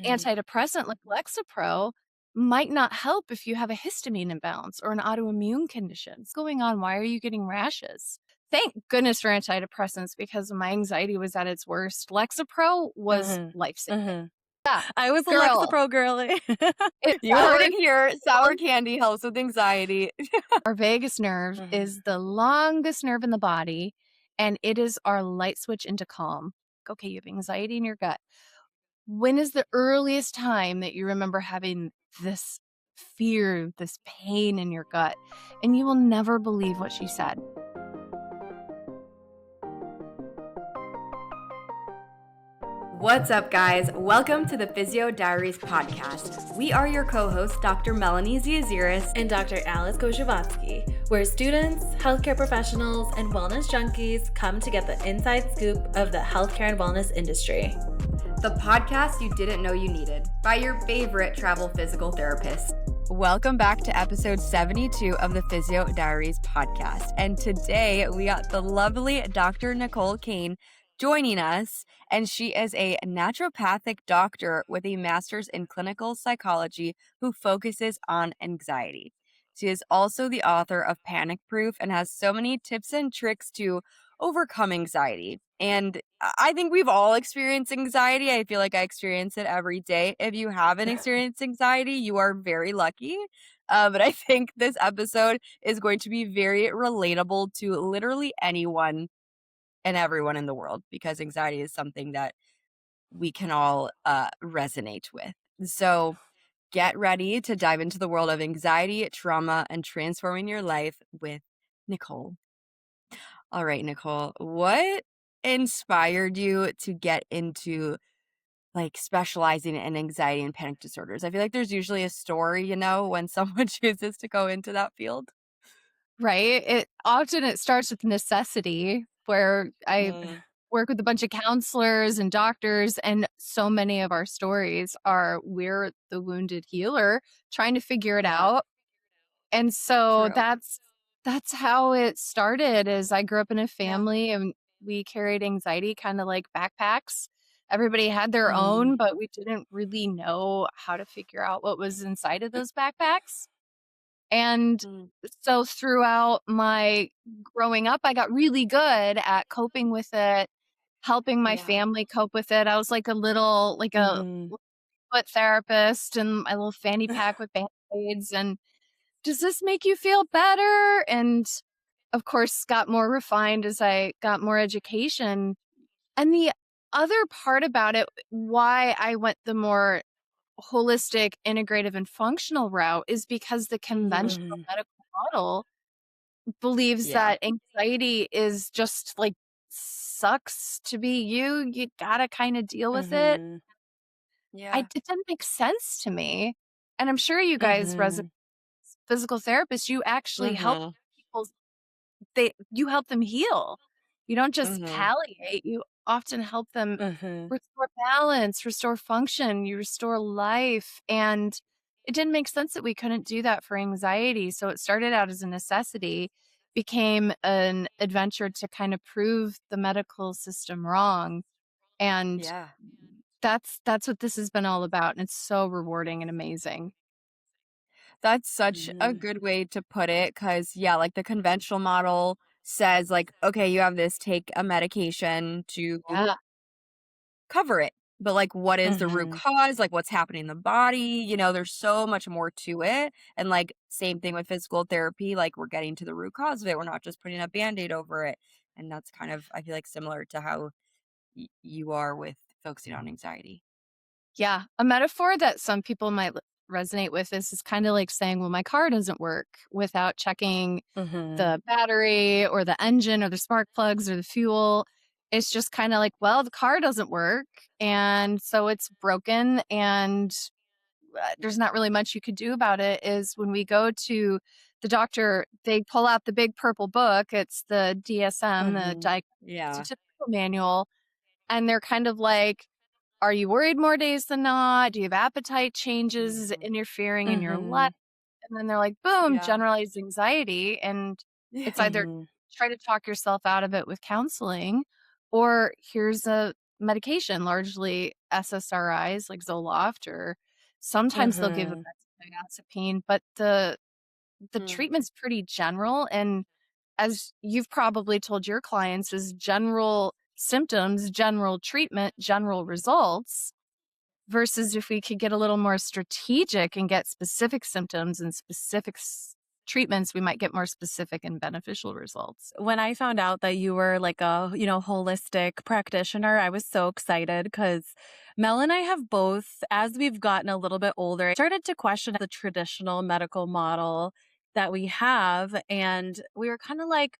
Mhm. antidepressant like Lexapro might not help if you have a histamine imbalance or an autoimmune condition. What's going on? Why are you getting rashes? Thank goodness for antidepressants because when my anxiety was at its worst, Lexapro was Mhm. life-saving. Mhm. Yeah, I was a girl, Lexapro girly. it You heard it worked. here. Sour candy helps with anxiety. Our vagus nerve Mhm. is the longest nerve in the body, and it is our light switch into calm. Okay, you have anxiety in your gut. When is the earliest time that you remember having this fear, this pain in your gut? And you will never believe what she said. What's up, guys? Welcome to the Physio Diaries podcast. We are your co-hosts, Dr. Melanie Ziaziris and Dr. Alice Gojavatsky, where students, healthcare professionals, and wellness junkies come to get the inside scoop of the healthcare and wellness industry. the podcast you didn't know you needed, by your favorite travel physical therapist. Welcome back to episode 72 of the Physio Diaries podcast. And today we got the lovely Dr. Nicole Cain joining us. And she is a naturopathic doctor with a master's in clinical psychology who focuses on anxiety. She is also the author of Panic Proof and has so many tips and tricks to overcome anxiety. And I think we've all experienced anxiety. I feel like I experience it every day. If you haven't experienced anxiety, you are very lucky. But I think this episode is going to be very relatable to literally anyone and everyone in the world because anxiety is something that we can all resonate with. So get ready to dive into the world of anxiety, trauma, and transforming your life with Nicole. All right, Nicole, what inspired you to get into like specializing in anxiety and panic disorders? I feel like there's usually a story, when someone chooses to go into that field. Right? It starts with necessity, where I Mm, work with a bunch of counselors and doctors, and so many of our stories are we're the wounded healer trying to figure it yeah, out. And so true. that's how it started. Is I grew up in a Yeah. family and we carried anxiety kind of like backpacks. Everybody had their Mm, own, but we didn't really know how to figure out what was inside of those backpacks. And mm, so throughout my growing up, I got really good at coping with it, helping my yeah. family cope with it. I was like a Mm-hmm. foot therapist and my little fanny pack with band-aids and does this make you feel better? And of course, got more refined as I got more education. And the other part about it, why I went the more holistic, integrative, and functional route is because the conventional Mm-hmm. medical model believes Yeah. that anxiety is just like sucks to be you. You gotta kind of deal with it. Mm-hmm. Yeah. It didn't make sense to me. And I'm sure you guys, Mm-hmm. physical therapists, you actually help Mm-hmm. people you help them heal. You don't just Mm-hmm. palliate, you often help them Mm-hmm. restore balance, restore function, you restore life, and it didn't make sense that we couldn't do that for anxiety, so it started out as a necessity, became an adventure to kind of prove the medical system wrong, and Yeah. that's what this has been all about, and it's so rewarding and amazing. That's such a Mm-hmm. good way to put it because, yeah, like the conventional model says, like, okay, you have this, take a medication to Yeah. cover it. But, like, what is the root Mm-hmm. cause? Like, what's happening in the body? There's so much more to it. And, like, same thing with physical therapy. Like, we're getting to the root cause of it. We're not just putting a band aid over it. And that's kind of, I feel like, similar to how you are with focusing on anxiety. Yeah, a metaphor that some people might resonate with is kinda like saying, "Well, my car doesn't work," without checking Mm-hmm. the battery or the engine or the spark plugs or the fuel. It's just kinda like, well, the car doesn't work, and so it's broken, and, there's not really much you could do about it, is when we go to the doctor, they pull out the big purple book, it's the DSM, the Mm-hmm. Diagnostic Yeah. Statistical Manual, and they're kind of like, are you worried more days than not? Do you have appetite changes? Is it Mm-hmm. interfering in your life? Mm-hmm. And then they're like, boom, Yeah. generalized anxiety. And it's either Mm-hmm. try to talk yourself out of it with counseling, or here's a medication, largely SSRIs like Zoloft, or sometimes they'll give a Mhm. benzodiazepine, but the Mm. treatment's pretty general. And as you've probably told your clients, is general symptoms, general treatment, general results, versus if we could get a little more strategic and get specific symptoms and specific treatments, we might get more specific and beneficial results. When I found out that you were like a, holistic practitioner, I was so excited because Mel and I have both, as we've gotten a little bit older, started to question the traditional medical model that we have. And we were kind of like,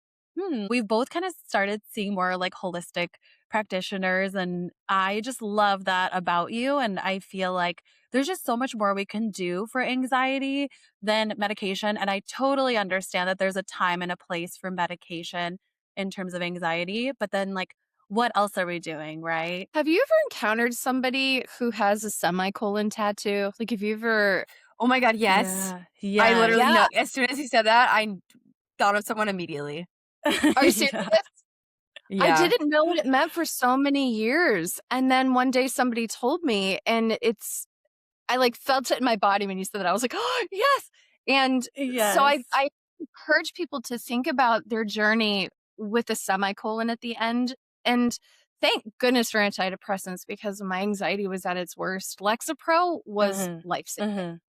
we've both kind of started seeing more like holistic practitioners. And I just love that about you. And I feel like there's just so much more we can do for anxiety than medication. And I totally understand that there's a time and a place for medication in terms of anxiety. But then, like, what else are we doing, right? Have you ever encountered somebody who has a semicolon tattoo? Like, have you ever? Oh my God, yes. Yeah. I Yeah. literally know. As soon as he said that, I thought of someone immediately. Are you serious? Yeah. I Yeah. didn't know what it meant for so many years. And then one day somebody told me, and I like felt it in my body when you said that. I was like, oh, yes. And so Yes. I encourage people to think about their journey with a semicolon at the end. And thank goodness for antidepressants, because my anxiety was at its worst. Lexapro was Mhm. life-saving. Mhm.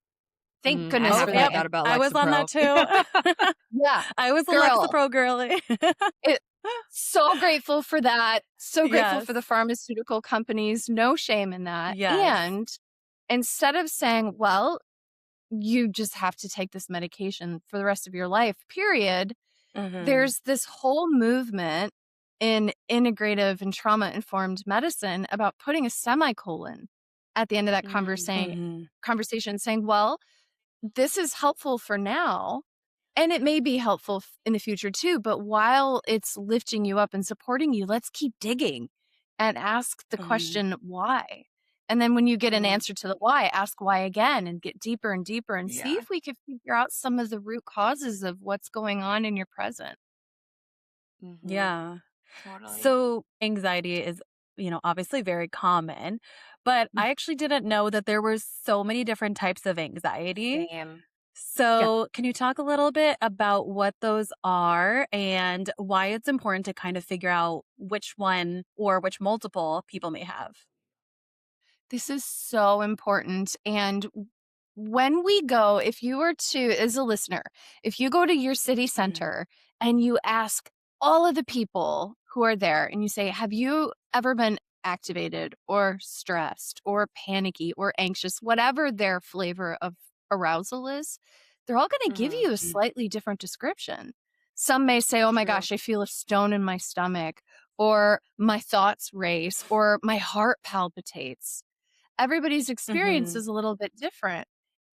Thank I goodness have for heard that. that about I was on that Lexapro. too. Yeah, I was a girl. Lexapro girly. So grateful for that. So grateful Yes. for the pharmaceutical companies. No shame in that. Yes. And instead of saying, well, you just have to take this medication for the rest of your life, period, Mhm. there's this whole movement in integrative and trauma-informed medicine about putting a semicolon at the end of that Mhm. conversation, saying, well, this is helpful for now, and it may be helpful in the future too, but while it's lifting you up and supporting you, let's keep digging and ask the Mhm. question, why? And then when you get an Mhm. answer to the why, ask why again and get deeper and deeper and see Yeah. if we can figure out some of the root causes of what's going on in your present. Mm-hmm. Yeah. Totally. So anxiety is, obviously very common, but I actually didn't know that there were so many different types of anxiety. Same. So can you talk a little bit about what those are and why it's important to kind of figure out which one or which multiple people may have? This is so important. And when we go, if you were to, as a listener, if you go to your city Mhm. center and you ask all of the people who are there and you say, have you ever been activated or stressed or panicky or anxious, whatever their flavor of arousal is, they're all going to give Mm-hmm. you a slightly different description. Some may say, oh my True. gosh, I feel a stone in my stomach, or my thoughts race, or my heart palpitates. Everybody's experience Mhm. is a little bit different.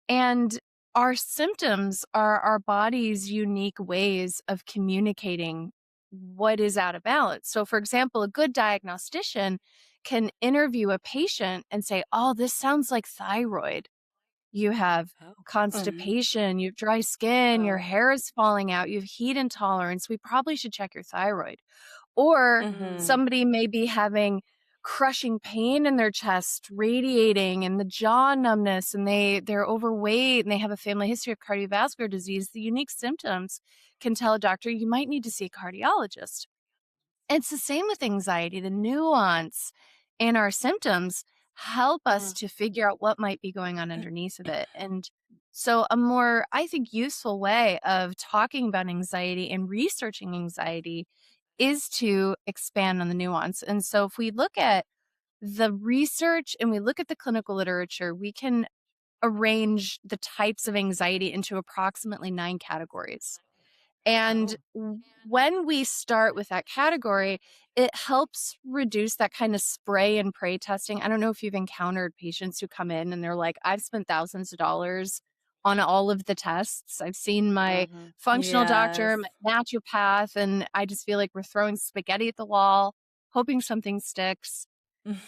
And our symptoms are our body's unique ways of communicating what is out of balance. So, for example, a good diagnostician can interview a patient and say, oh, this sounds like thyroid. You have Oh. Mhm. constipation, you have dry skin, your Oh. hair is falling out, you have heat intolerance. We probably should check your thyroid. Or Mhm. somebody may be having crushing pain in their chest, radiating, and the jaw numbness, and they're overweight and they have a family history of cardiovascular disease. The unique symptoms can tell a doctor you might need to see a cardiologist. It's the same with anxiety. The nuance in our symptoms help us Mm. to figure out what might be going on underneath of it. And so a more, I think, useful way of talking about anxiety and researching anxiety is to expand on the nuance. And so if we look at the research and we look at the clinical literature, we can arrange the types of anxiety into approximately 9 categories. And Oh. when we start with that category, it helps reduce that kind of spray and pray testing. I don't know if you've encountered patients who come in and they're like, I've spent thousands of dollars on all of the tests. I've seen my Mm-hmm. functional doctor, Yes. my naturopath, and I just feel like we're throwing spaghetti at the wall, hoping something sticks.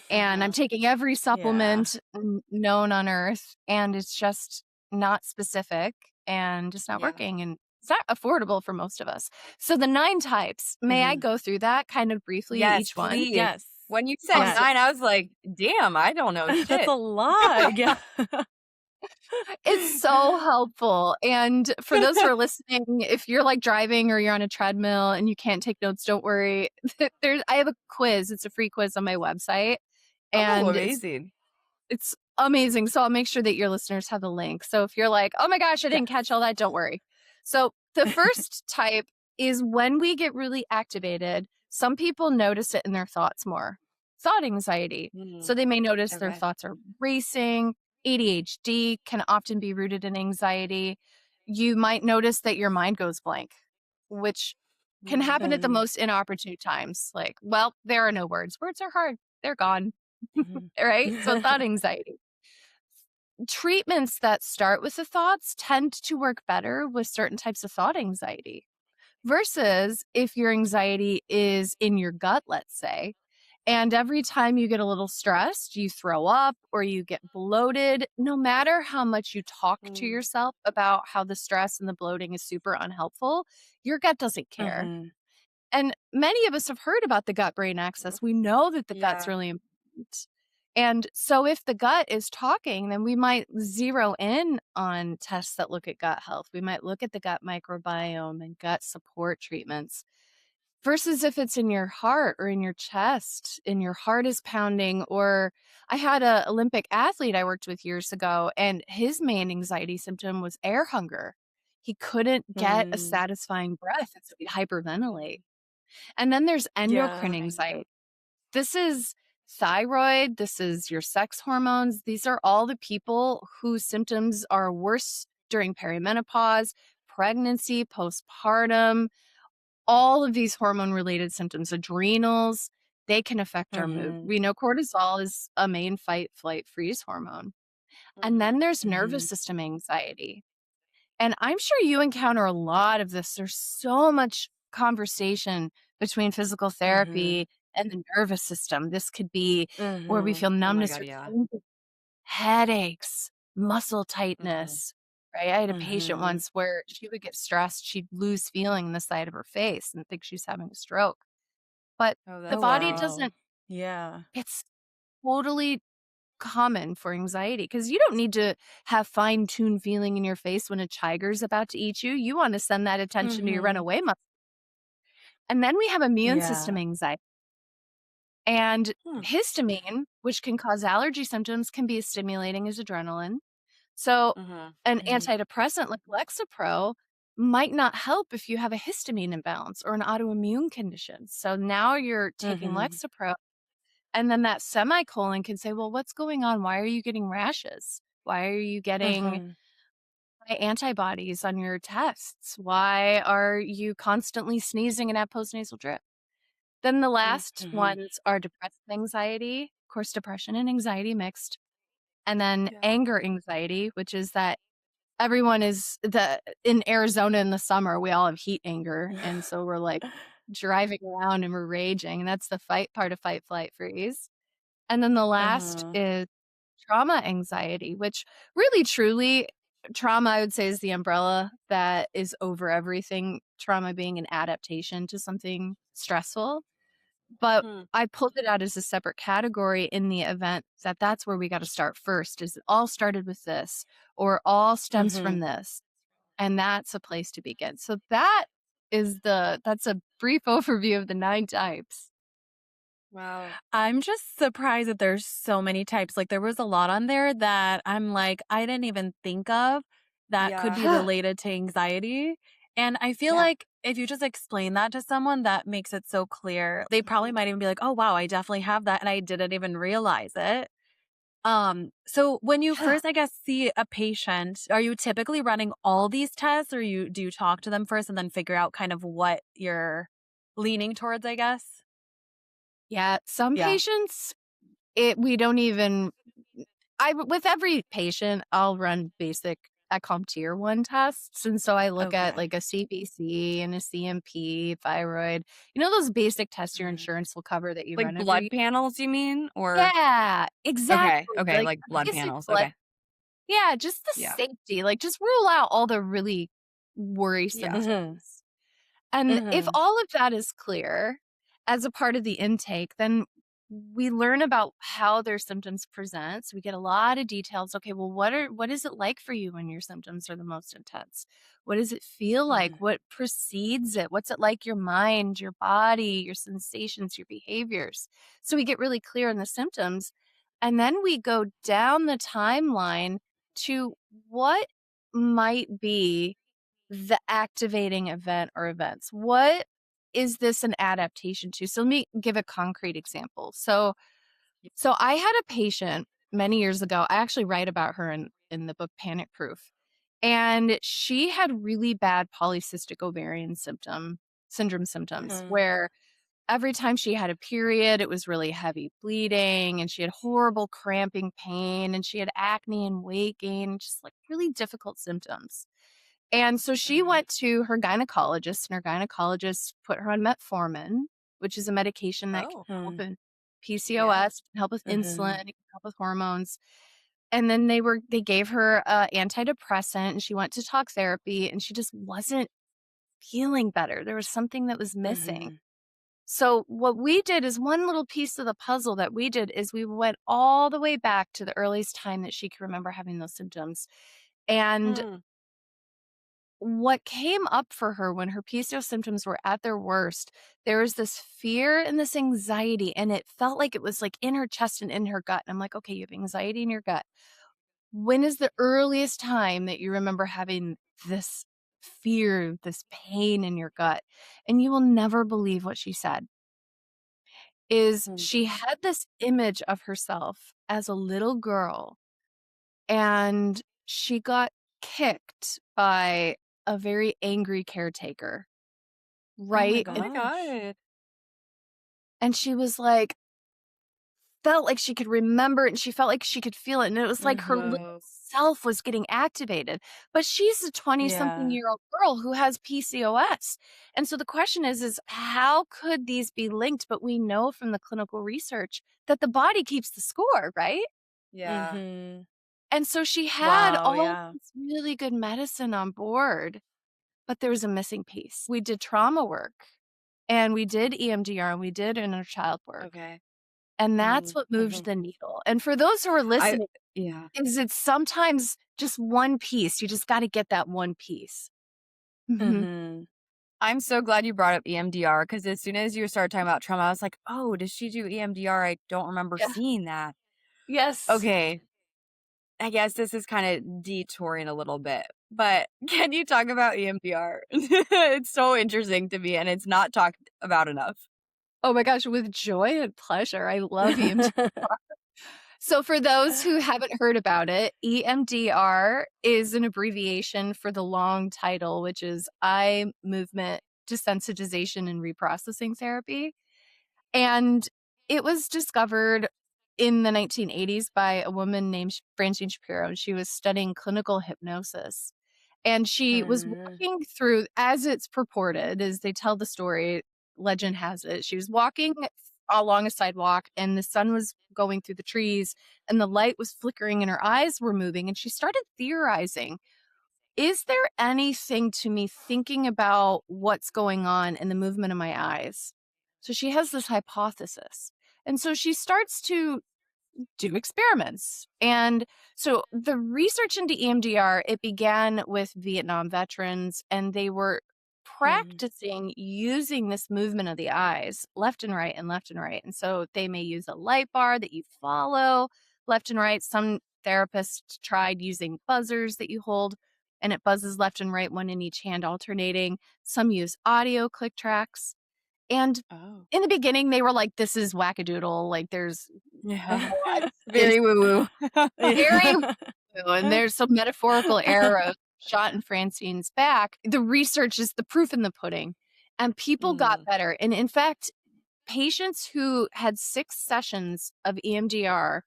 And I'm Uh-huh. taking every Yeah. supplement known on earth, and it's just not specific and it's not Yeah. working. And it's not affordable for most of us. So the 9 types, may I Mhm. go through that kind of briefly, Yes, each one? please. Yes. When you said Yes. 9, I was like, damn, I don't know That's shit. a lot. Yeah. It's so helpful. And for those who are listening, if you're like driving or you're on a treadmill and you can't take notes, don't worry. I have a quiz. It's a free quiz on my website. And amazing. it's amazing. So I'll make sure that your listeners have the link. So if you're like, oh my gosh, I didn't catch all that, don't worry. So the first type is when we get really activated, some people notice it in their thoughts more. Thought anxiety. So they may notice their thoughts are racing. ADHD can often be rooted in anxiety. You might notice that your mind goes blank, which can happen at the most inopportune times. Like, well, there are no words. Words are hard. They're gone. Right? So thought anxiety. Treatments that start with the thoughts tend to work better with certain types of thought anxiety versus if your anxiety is in your gut, let's say, and every time you get a little stressed, you throw up or you get bloated, no matter how much you talk to yourself about how the stress and the bloating is super unhelpful, your gut doesn't care. And many of us have heard about the gut-brain axis. We know that the gut's really important. And so if the gut is talking, then we might zero in on tests that look at gut health. We might look at the gut microbiome and gut support treatments. Versus if it's in your heart or in your chest and your heart is pounding. Or I had an Olympic athlete I worked with years ago, and his main anxiety symptom was air hunger. He couldn't get a satisfying breath, and so he'd hyperventilate. And then there's endocrine anxiety. This is thyroid. This is your sex hormones. These are all the people whose symptoms are worse during perimenopause, pregnancy, postpartum. All of these hormone-related symptoms, adrenals, they can affect our mood. We know cortisol is a main fight, flight, freeze hormone. And then there's nervous system anxiety. And I'm sure you encounter a lot of this. There's so much conversation between physical therapy and the nervous system. This could be where we feel numbness, or headaches, muscle tightness. Right? I had a patient once where she would get stressed. She'd lose feeling in the side of her face and think she's having a stroke. But the body doesn't. Yeah. It's totally common for anxiety because you don't need to have fine-tuned feeling in your face when a tiger's about to eat you. You want to send that attention to your runaway muscle. And then we have immune system anxiety. And histamine, which can cause allergy symptoms, can be as stimulating as adrenaline. So an antidepressant like Lexapro might not help if you have a histamine imbalance or an autoimmune condition. So now you're taking Lexapro, and then that semicolon can say, well, what's going on? Why are you getting rashes? Why are you getting antibodies on your tests? Why are you constantly sneezing and have postnasal drip? Then the last ones are depressive anxiety, of course, depression and anxiety mixed. And then anger anxiety, which is that everyone is in Arizona in the summer, we all have heat anger. And so we're like driving around and we're raging. And that's the fight part of fight, flight, freeze. And then the last is trauma anxiety, which really, truly, trauma, I would say, is the umbrella that is over everything. Trauma being an adaptation to something stressful. But I pulled it out as a separate category in the event that that's where we got to start first, is it all started with this or all stems from this. And that's a place to begin. So that's a brief overview of the 9 types. Wow. I'm just surprised that there's so many types. Like there was a lot on there that I'm like, I didn't even think of that could be related to anxiety. And I feel like if you just explain that to someone, that makes it so clear. They probably might even be like, oh, wow, I definitely have that. And I didn't even realize it. So when you first, I guess, see a patient, are you typically running all these tests or do you talk to them first and then figure out kind of what you're leaning towards, I guess? Yeah. Some patients, with every patient, I'll run basic ECOM tier 1 tests. And so I look at like a CBC and a CMP, thyroid, those basic tests your insurance will cover that you like run blood panels, you mean? Or yeah, exactly. Okay, like blood panels. Okay. Yeah, just the safety. Like just rule out all the really worrisome things. And if all of that is clear as a part of the intake, then we learn about how their symptoms present. So we get a lot of details. Okay, well, what is it like for you when your symptoms are the most intense? What does it feel like? Mhm. What precedes it? What's it like your mind, your body, your sensations, your behaviors? So we get really clear on the symptoms. And then we go down the timeline to what might be the activating event or events. What is this an adaptation to? So let me give a concrete example. So I had a patient many years ago. I actually write about her in the book Panic Proof. And she had really bad polycystic ovarian syndrome symptoms Mhm. where every time she had a period, it was really heavy bleeding and she had horrible cramping pain and she had acne and weight gain, just like really difficult symptoms. And so she Mhm. went to her gynecologist, and her gynecologist put her on metformin, which is a medication that can Oh, help in yeah. PCOS, can help with insulin, Mhm. it can help with hormones. And then they gave her a antidepressant and she went to talk therapy and she just wasn't feeling better. There was something that was missing. Mhm. So what we did is one little piece of the puzzle that we did is we went all the way back to the earliest time that she could remember having those symptoms. And Mm. what came up for her when her PCOS symptoms were at their worst, there was this fear and this anxiety, and it felt like it was like in her chest and in her gut. And I'm like, okay, you have anxiety in your gut. When is the earliest time that you remember having this fear, this pain in your gut? And you will never believe what she said. Is Mm. she had this image of herself as a little girl and she got kicked by a very angry caretaker, Oh my right? Oh my gosh. god. And she was like, felt like she could remember it and she felt like she could feel it. And it was like her little Whoa. self was getting activated. But she's a 20-something Yeah. year old girl who has PCOS. And so the question is how could these be linked? But we know from the clinical research that the body keeps the score, right? Yeah. Mhm. And so she had Wow, all yeah. this really good medicine on board, but there was a missing piece. We did trauma work and we did EMDR and we did inner child work. Okay. And that's Mm. what moved Mhm. the needle. And for those who are I listening, yeah. is it's sometimes just one piece. You just got to get that one piece. Mhm. Mhm. I'm so glad you brought up EMDR because as soon as you started talking about trauma, I was like, "Oh, does she do EMDR? I don't remember Yeah. seeing that." Yes. Okay. I guess this is kind of detouring a little bit, but can you talk about EMDR? It's so interesting to me and it's not talked about enough. Oh my gosh, with joy and pleasure. I love EMDR. So for those who haven't heard about it, EMDR is an abbreviation for the long title, which is eye movement desensitization and reprocessing therapy. And it was discovered in the 1980s by a woman named Francine Shapiro, and she was studying clinical hypnosis. And she was Mhm. walking through, as it's purported, as they tell the story, legend has it, she was walking along a sidewalk and the sun was going through the trees and the light was flickering and her eyes were moving. And she started theorizing, is there anything to me thinking about what's going on in the movement of my eyes? So she has this hypothesis. And so she starts to do experiments. And so the research into EMDR, it began with Vietnam veterans, and they were Mhm. practicing using this movement of the eyes left and right and left and right. And so they may use a light bar that you follow left and right. Some therapists tried using buzzers that you hold and it buzzes left and right, one in each hand alternating. Some use audio click tracks. And Oh. in the beginning, they were like, this is wackadoodle. Like, there's Yeah. it's Very woo-woo. very woo, and there's some metaphorical arrow shot in Francine's back. The research is the proof in the pudding, and people got Mm. better. And in fact, patients who had 6 sessions of EMDR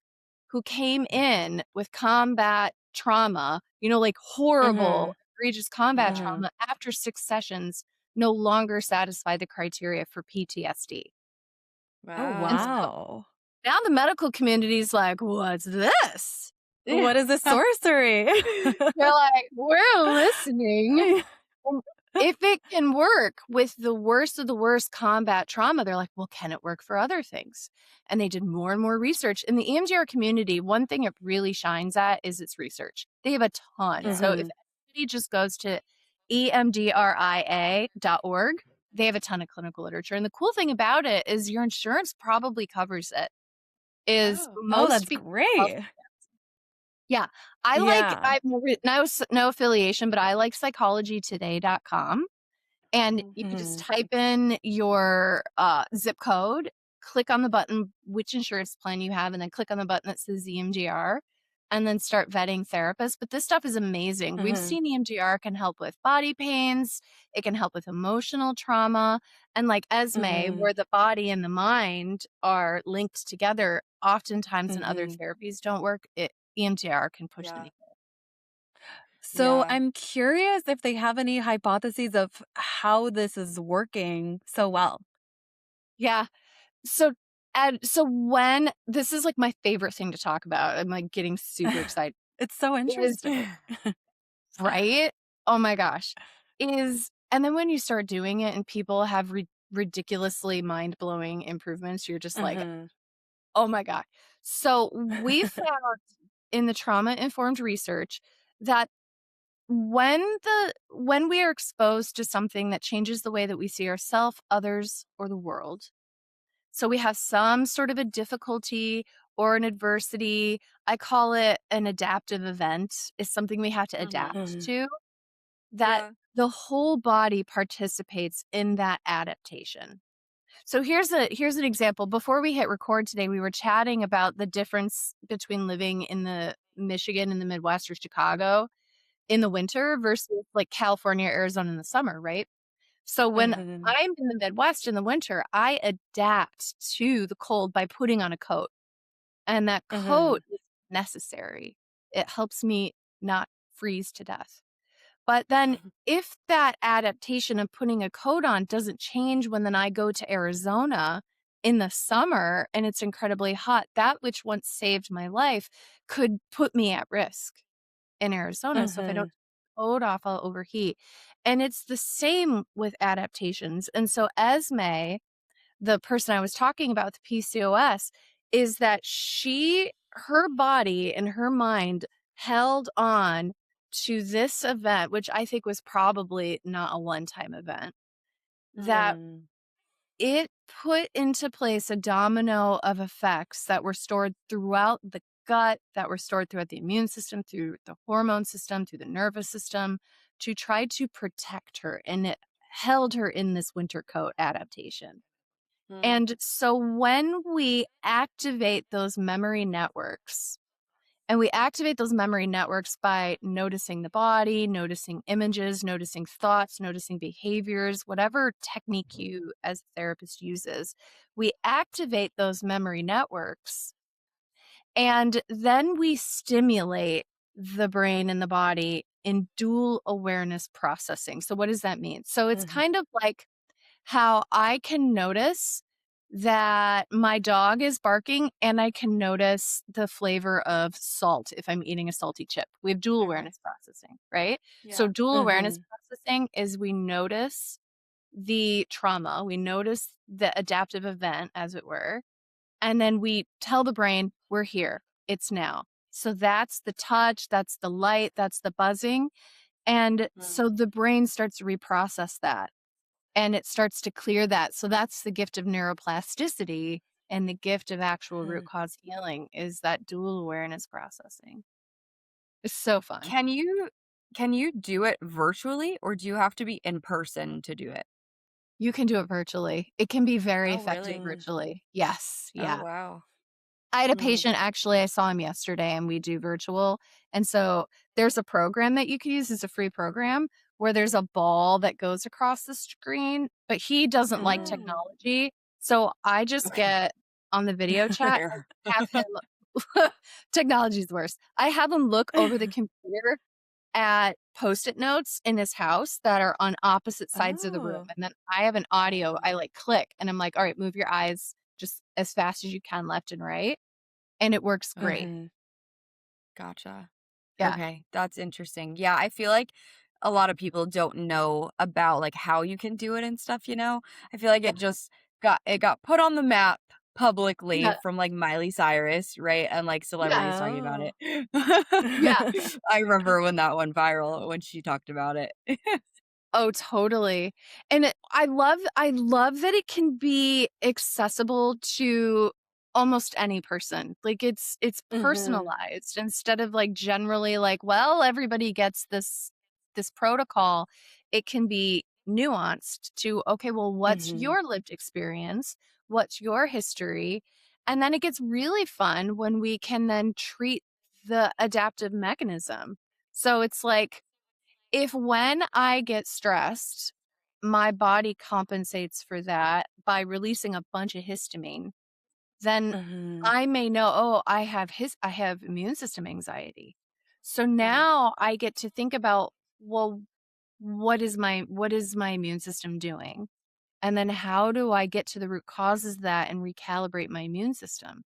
who came in with combat trauma, like horrible, Mhm. egregious combat Yeah. trauma after 6 sessions no longer satisfy the criteria for PTSD. Oh, And Wow. so wow. now the medical community is like, what's this? Yeah. What is this sorcery? They're like, we're listening. if it can work with the worst of the worst combat trauma, they're like, well, can it work for other things? And they did more and more research. In the EMDR community, one thing it really shines at is its research. They have a ton. So if anybody just goes to emdria.org, they have a ton of clinical literature. And the cool thing about it is your insurance probably covers it. Oh, that's Most people great. yeah. Yeah. I have no affiliation, but I like psychologytoday.com. And you can just type in your zip code, click on the button, which insurance plan you have, and then click on the button that says EMDR, and then start vetting therapists. But this stuff is amazing. We've seen EMDR can help with body pains. It can help with emotional trauma. And like Esme, where the body and the mind are linked together, oftentimes when other therapies don't work, EMDR can push the Yeah. needle. So Yeah. I'm curious if they have any hypotheses of how this is working so well. Yeah. So when this is like my favorite thing to talk about, I'm like getting super excited. It's so Is interesting. right? Oh my gosh. And then when you start doing it and people have ridiculously mind-blowing improvements, you're just like, oh my God. So we found in the trauma-informed research that when we are exposed to something that changes the way that we see ourselves, others, or the world, so we have some sort of a difficulty or an adversity, I call it an adaptive event, is something we have to adapt to, that the whole body participates in that adaptation. So here's an example. Before we hit record today, we were chatting about the difference between living in the Michigan in the Midwest or Chicago in the winter versus like California, Arizona in the summer, right? So when I'm in the Midwest in the winter, I adapt to the cold by putting on a coat. And that coat is necessary. It helps me not freeze to death. But then if that adaptation of putting a coat on doesn't change when then I go to Arizona in the summer and it's incredibly hot, that which once saved my life could put me at risk in Arizona. So if I don't coat off, I'll overheat. And it's the same with adaptations. And so Esme, the person I was talking about with PCOS, is that her body and her mind held on to this event, which I think was probably not a one-time event, that it put into place a domino of effects that were stored throughout the gut, that were stored throughout the immune system, through the hormone system, through the nervous system, to try to protect her. And it held her in this winter coat adaptation. And so when we activate those memory networks, and we activate those memory networks by noticing the body, noticing images, noticing thoughts, noticing behaviors, whatever technique you as a therapist uses, we activate those memory networks. And then we stimulate the brain and the body in dual awareness processing. So what does that mean? So it's kind of like how I can notice that my dog is barking and I can notice the flavor of salt if I'm eating a salty chip. We have dual awareness processing, right? So dual awareness processing is we notice the trauma, we notice the adaptive event, as it were, and then we tell the brain, we're here, it's now. So that's the touch, that's the light, that's the buzzing. And so the brain starts to reprocess that. And it starts to clear that. So that's the gift of neuroplasticity, and the gift of actual root cause healing is that dual awareness processing. It's so fun. Can you do it virtually, or do you have to be in person to do it? You can do it virtually. It can be very effective really? virtually. Yes. Yeah. Oh, wow. I had a patient, actually, I saw him yesterday and we do virtual. And so there's a program that you can use. It's a free program where there's a ball that goes across the screen, but he doesn't like technology. So I just get on the video chat and have him, technology's worse. I have him look over the computer at Post-it notes in his house that are on opposite sides of the room. And then I have an audio, I like click and I'm like, all right, move your eyes just as fast as you can left and right. And it works great. Gotcha. Yeah. Okay, that's interesting. Yeah, I feel like a lot of people don't know about like how you can do it and stuff, you know? I feel like Yeah. it got put on the map publicly Yeah. from like Miley Cyrus, right? And like Yeah. celebrities talking about Oh. it. Yeah. I remember when that went viral when she talked about it. Oh, totally. And I love that it can be accessible to almost any person. Like it's Mhm. personalized instead of like generally like, well, everybody gets this protocol. It can be nuanced to, okay, well, what's Mhm. your lived experience? What's your history? And then it gets really fun when we can then treat the adaptive mechanism. So it's like if when I get stressed, my body compensates for that by releasing a bunch of histamine, then Mhm. I may know, oh, I have immune system anxiety. So Right. now I get to think about, well, what is my immune system doing? And then how do I get to the root causes of that and recalibrate my immune system?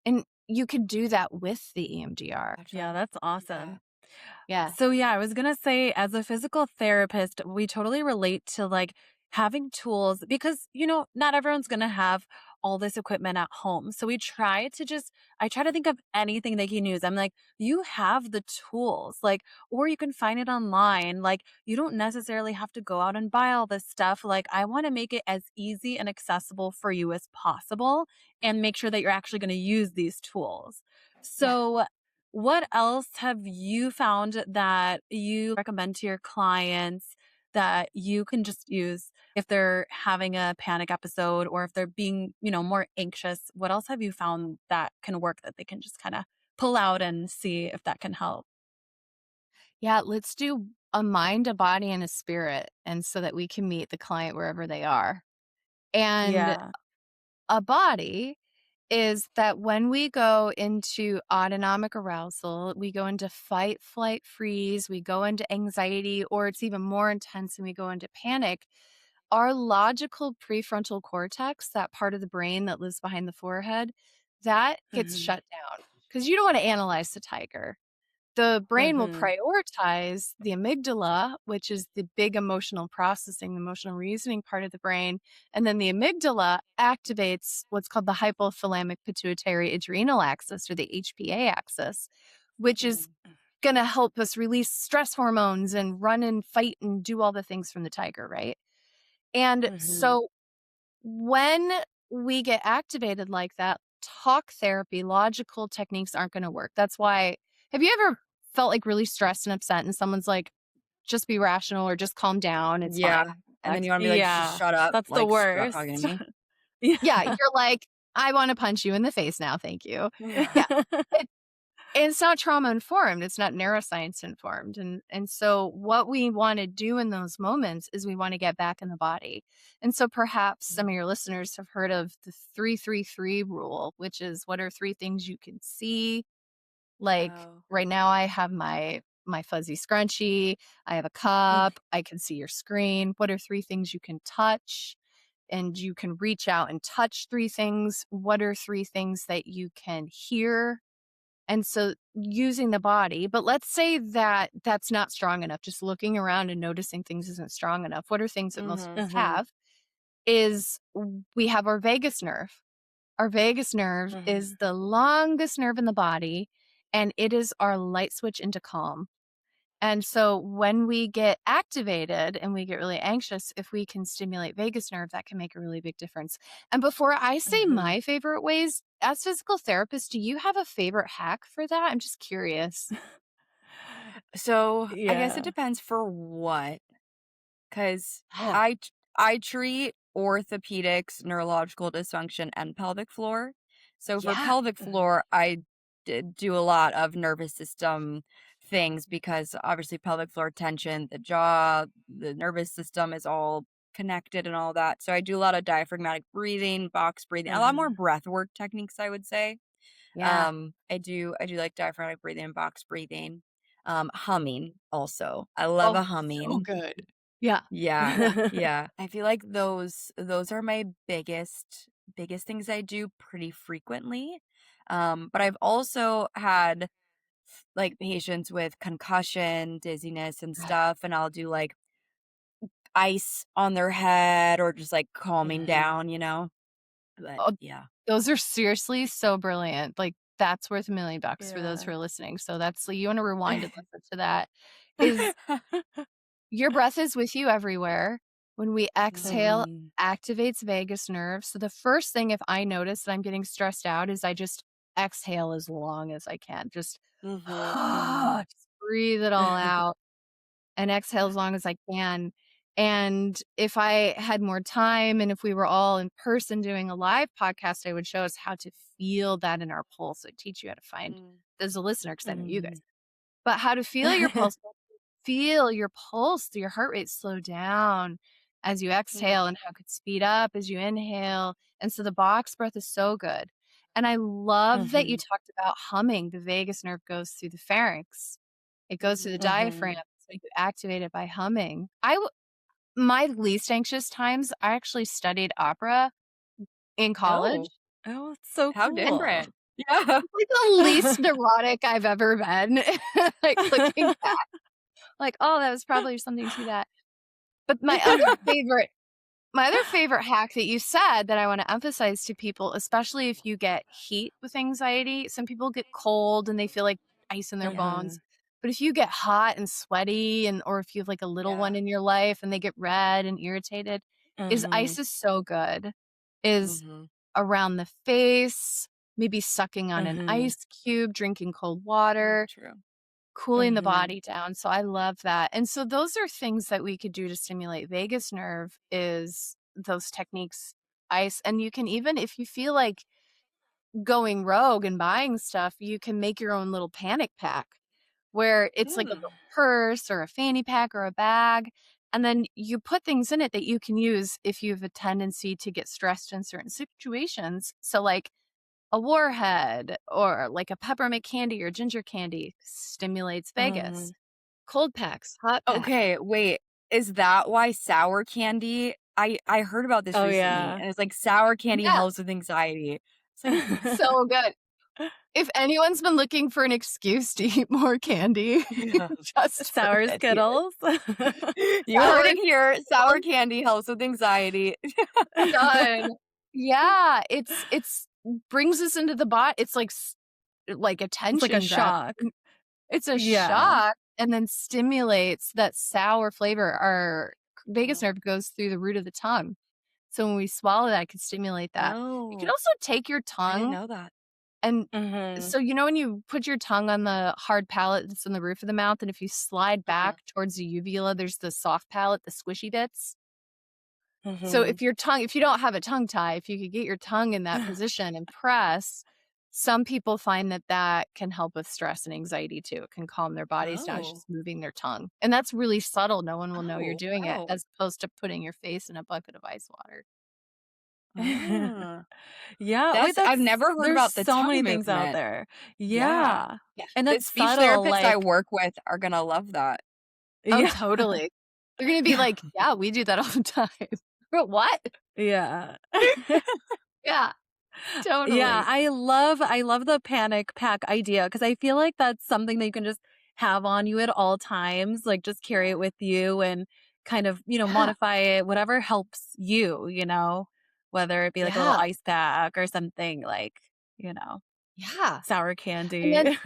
And you can do that with the EMDR. Yeah, Gotcha. that's Yeah. awesome. Yeah. So yeah, I was going to say as a physical therapist, we totally relate to like having tools because not everyone's going to have all this equipment at home. So I try to think of anything they can use. I'm like, you have the tools, like, or you can find it online. Like, you don't necessarily have to go out and buy all this stuff. Like, I want to make it as easy and accessible for you as possible and make sure that you're actually going to use these tools. Yeah. So what else have you found that you recommend to your clients that you can just use if they're having a panic episode or if they're being, more anxious? What else have you found that can work that they can just kind of pull out and see if that can help? Yeah, let's do a mind, a body, and a spirit, and so that we can meet the client wherever they are. And Yeah. a body is that when we go into autonomic arousal, we go into fight, flight, freeze, we go into anxiety, or it's even more intense and we go into panic. Our logical prefrontal cortex, that part of the brain that lives behind the forehead, that gets Mhm. shut down because you don't want to analyze the tiger. The brain will Mhm. prioritize the amygdala, which is the big emotional processing, the emotional reasoning part of the brain. And then the amygdala activates what's called the hypothalamic pituitary adrenal axis or the HPA axis, which is Mhm. going to help us release stress hormones and run and fight and do all the things from the tiger, right? And Mhm. so when we get activated like that, talk therapy, logical techniques aren't going to work. That's why, have you ever felt like really stressed and upset and someone's like, just be rational or just calm down? It's fine. Yeah. And then you Relax." wanna be like, "Just Yeah. shut up, That's the like, stop talking to worst. me." Yeah. Yeah, you're like, I want to punch you in the face now. Thank you. Yeah. It, it's not trauma informed. It's not neuroscience informed. And so what we want to do in those moments is we want to get back in the body. And so perhaps some of your listeners have heard of the 333 rule, which is what are three things you can see? Like Oh. right now I have my fuzzy scrunchie, I have a Mm. cup, I can see your screen. What are three things you can touch? And you can reach out and touch three things. What are three things that you can hear? And so using the body, but let's say that that's not strong enough. Just looking around and noticing things isn't strong enough. What are things that most of Mhm. us Mhm. have is we have our vagus nerve. Our vagus nerve Mhm. is the longest nerve in the body, and it is our light switch into calm. And so when we get activated and we get really anxious, if we can stimulate vagus nerve, that can make a really big difference. And before I say Mhm. my favorite ways, as physical therapist, do you have a favorite hack for that? I'm just curious. So, I guess it Yeah. depends for what. 'Cause Yeah. I treat orthopedics, neurological dysfunction, and pelvic floor. So for Yeah. pelvic Mhm. floor, I did do a lot of nervous system things because obviously pelvic floor tension, the jaw, the nervous system is all connected and all that. So I do a lot of diaphragmatic breathing, box breathing, a lot more Mhm. breath work techniques, I would say. Yeah. I do like diaphragmatic breathing and box breathing. Humming also. I love Oh, a so humming. good. Yeah. Yeah, Yeah. yeah. I feel like those are my biggest things I do pretty frequently. But I've also had like patients with concussion, dizziness, and stuff, and I'll do like ice on their head or just like calming Mhm. down, you know? But Oh, yeah. those are seriously so brilliant. Like, that's worth $1,000,000 for those Yeah. who are listening. So that's you wanna rewind and listen to that, is your breath is with you everywhere. When we exhale, Mhm. activates vagus nerve. So the first thing if I notice that I'm getting stressed out is I just exhale as long as I can. Just Mhm. Mhm. just breathe it all out and exhale as long as I can. And if I had more time and if we were all in person doing a live podcast, I would show us how to feel that in our pulse. I'd teach you how to find Mm. as a listener, because I know you guys, Mhm. but how to feel your pulse. Feel your pulse, your heart rate slow down as you Mm. exhale and how it could speed up as you inhale. And so the box breath is so good. And I love that you Mhm. talked about humming. The vagus nerve goes through the pharynx. It goes through the Mhm. diaphragm. Mhm. So you activate it by humming. My least anxious times, I actually studied opera in college. Oh, Oh, it's so how And cool. different. Yeah. it's the least neurotic I've ever been. Like looking back, like, oh, that was probably something to that. But my other favorite hack that you said that I wanna emphasize to people, especially if you get heat with anxiety, some people get cold and they feel like ice in their bones. Mhm. But if you get hot and sweaty or if you have, like, a little one Yeah. in your life and they get red and irritated, is Mhm. ice is so good, is Mhm. around the face, maybe sucking on an Mhm. ice cube, drinking cold Mm, water, true. cooling the Mhm. body down, so I love that, and so those are things that we could do to stimulate vagus nerve is those techniques, ice, and you can even if you feel like going rogue and buying stuff, you can make your own little panic pack where it's like a Mm. little purse or a fanny pack or a bag, and then you put things in it that you can use if you have a tendency to get stressed in certain situations, so, like, a warhead or, like, a peppermint candy or ginger candy stimulates vagus. Mhm. Cold packs, hot packs. Okay, wait. Is that why sour candy I heard about this Oh, recently, yeah. and it's like sour candy Yeah, helps with anxiety. It's like, so good. If anyone's been looking for an excuse to eat more candy, you yeah. just heard Sour it here. Skittles. You heard Sour it here. Sour Skittles candy helps with anxiety. done. Yeah, it's brings us into the body. It's like a It's like a tension grab. shock. It's a Yeah. shock and then stimulates that sour flavor. Our vagus Mm. nerve goes through the root of the tongue. So when we swallow that, it can stimulate that. You can Oh, also take your I didn't tongue know that. and Mhm. so you know when you put your tongue on the hard palate that's on the roof of the mouth, and if you slide Mhm. back towards the uvula, there's the soft palate, the squishy bits. So Mhm. if you don't have a tongue tie, if you could get your tongue in that position and press, some people find that that can help with stress and anxiety too. It can calm their bodies down Oh. just moving their tongue. And that's really subtle. No one will know you're Oh, doing it wow. as opposed to putting your face in a bucket of ice water. Ah. Yeah, wait, I've that's never heard there's about the so tongue many things out movement. there. Yeah. Yeah. Yeah. And The that's speech subtle, therapists I like work with are gonna love that. Oh, yeah. totally. They're gonna be like, yeah, we do that all the time. But what? Yeah. Yeah, Yeah, totally. I love the panic pack idea because I feel like that's something that you can just have on you at all times, like just carry it with you and kind of, Yeah, modify it, whatever helps you, whether it be like a little yeah, ice pack or something like, yeah. sour And then candy.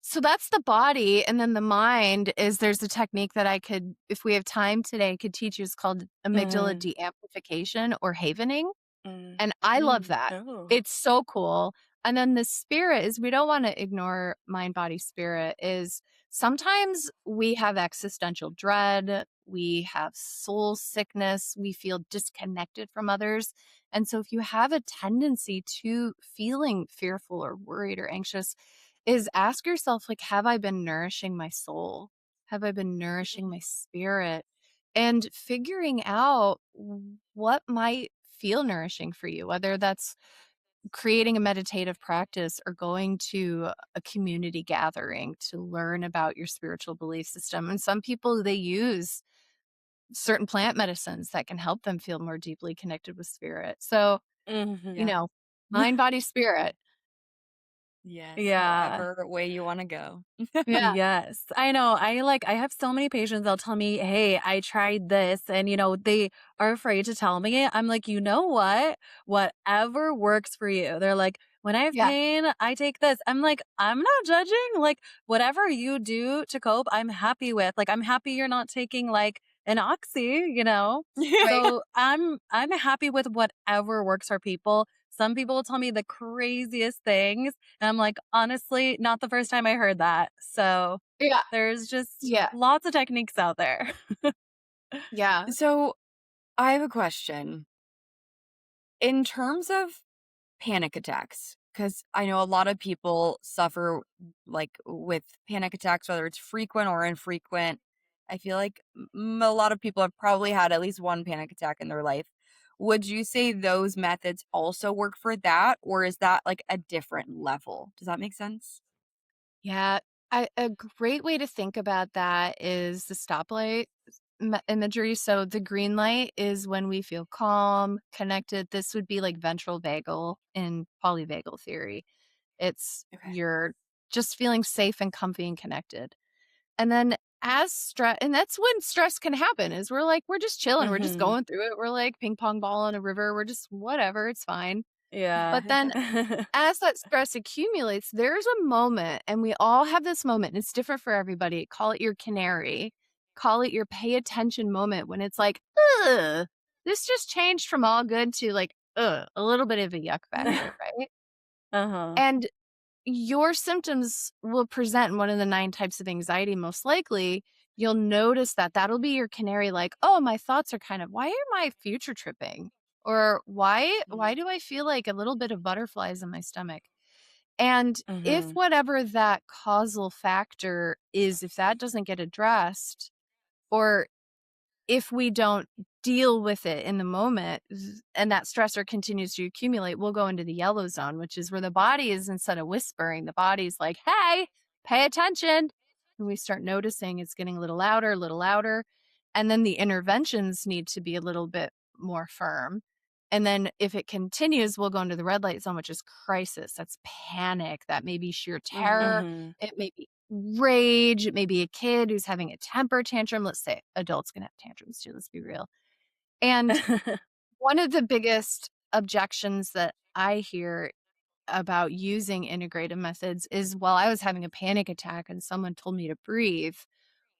so that's the body, and then the mind is there's a technique that I could, if we have time today, could teach you. It's called amygdala Mhm. deamplification or havening. Mm. And I love Mm. that. Oh. It's so cool. And then the spirit is we don't want to ignore mind, body, spirit is sometimes we have existential dread, we have soul sickness, we feel disconnected from others. And so if you have a tendency to feeling fearful or worried or anxious, is ask yourself like have I been nourishing my soul? Have I been nourishing my spirit? And figuring out what might feel nourishing for you, whether that's creating a meditative practice or going to a community gathering to learn about your spiritual belief system. And some people, they use certain plant medicines that can help them feel more deeply connected with spirit. So, you Mhm. Yeah. know, mind, body, spirit. Yes, Yeah. however way you want to go. Yeah. Yes. I know. I have so many patients, they'll tell me, "Hey, I tried this." And they are afraid to tell me. I'm like, "You know what? Whatever works for you." They're like, "When I have Yeah. pain, I take this." I'm like, "I'm not judging. Like whatever you do to cope, I'm happy with. Like I'm happy you're not taking like an oxy. Right. So I'm happy with whatever works for people. Some people will tell me the craziest things and I'm like, honestly, not the first time I heard that. So Yeah. there's just Yeah. lots of techniques out there. Yeah. So I have a question. In terms of panic attacks, because I know a lot of people suffer like with panic attacks, whether it's frequent or infrequent. I feel like a lot of people have probably had at least one panic attack in their life. Would you say those methods also work for that, or is that like a different level? Does that make sense? Yeah. A great way to think about that is the stoplight imagery. So the green light is when we feel calm, connected. This would be like ventral vagal in polyvagal theory. It's Okay. you're just feeling safe and comfy and connected. And then as stress, and that's when stress can happen is we're just chilling. We're just Mhm. going through it. We're like ping pong ball in a river. We're just whatever. It's fine. Yeah. But then as that stress accumulates, there's a moment, and we all have this moment, and it's different for everybody. Call it your canary, call it your pay attention moment when it's like, ugh, this just changed from all good to like, ugh, a little bit of a yuck factor, right? Uh-huh. And your symptoms will present in one of the 9 types of anxiety, most likely. You'll notice that that'll be your canary, like, oh, my thoughts are kind of, why am I future tripping? Or why do I feel like a little bit of butterflies in my stomach? And if Mhm. whatever that causal factor is, if that doesn't get addressed, or if we don't deal with it in the moment and that stressor continues to accumulate, we'll go into the yellow zone, which is where the body is, instead of whispering, the body's like, hey, pay attention. And we start noticing it's getting a little louder, a little louder. And then the interventions need to be a little bit more firm. And then if it continues, we'll go into the red light zone, which is crisis. That's panic. That may be sheer terror. Mhm. It may be rage. It may be a kid who's having a temper tantrum. Let's say adults can have tantrums too. Let's be real. And one of the biggest objections that I hear about using integrative methods is, well, I was having a panic attack and someone told me to breathe.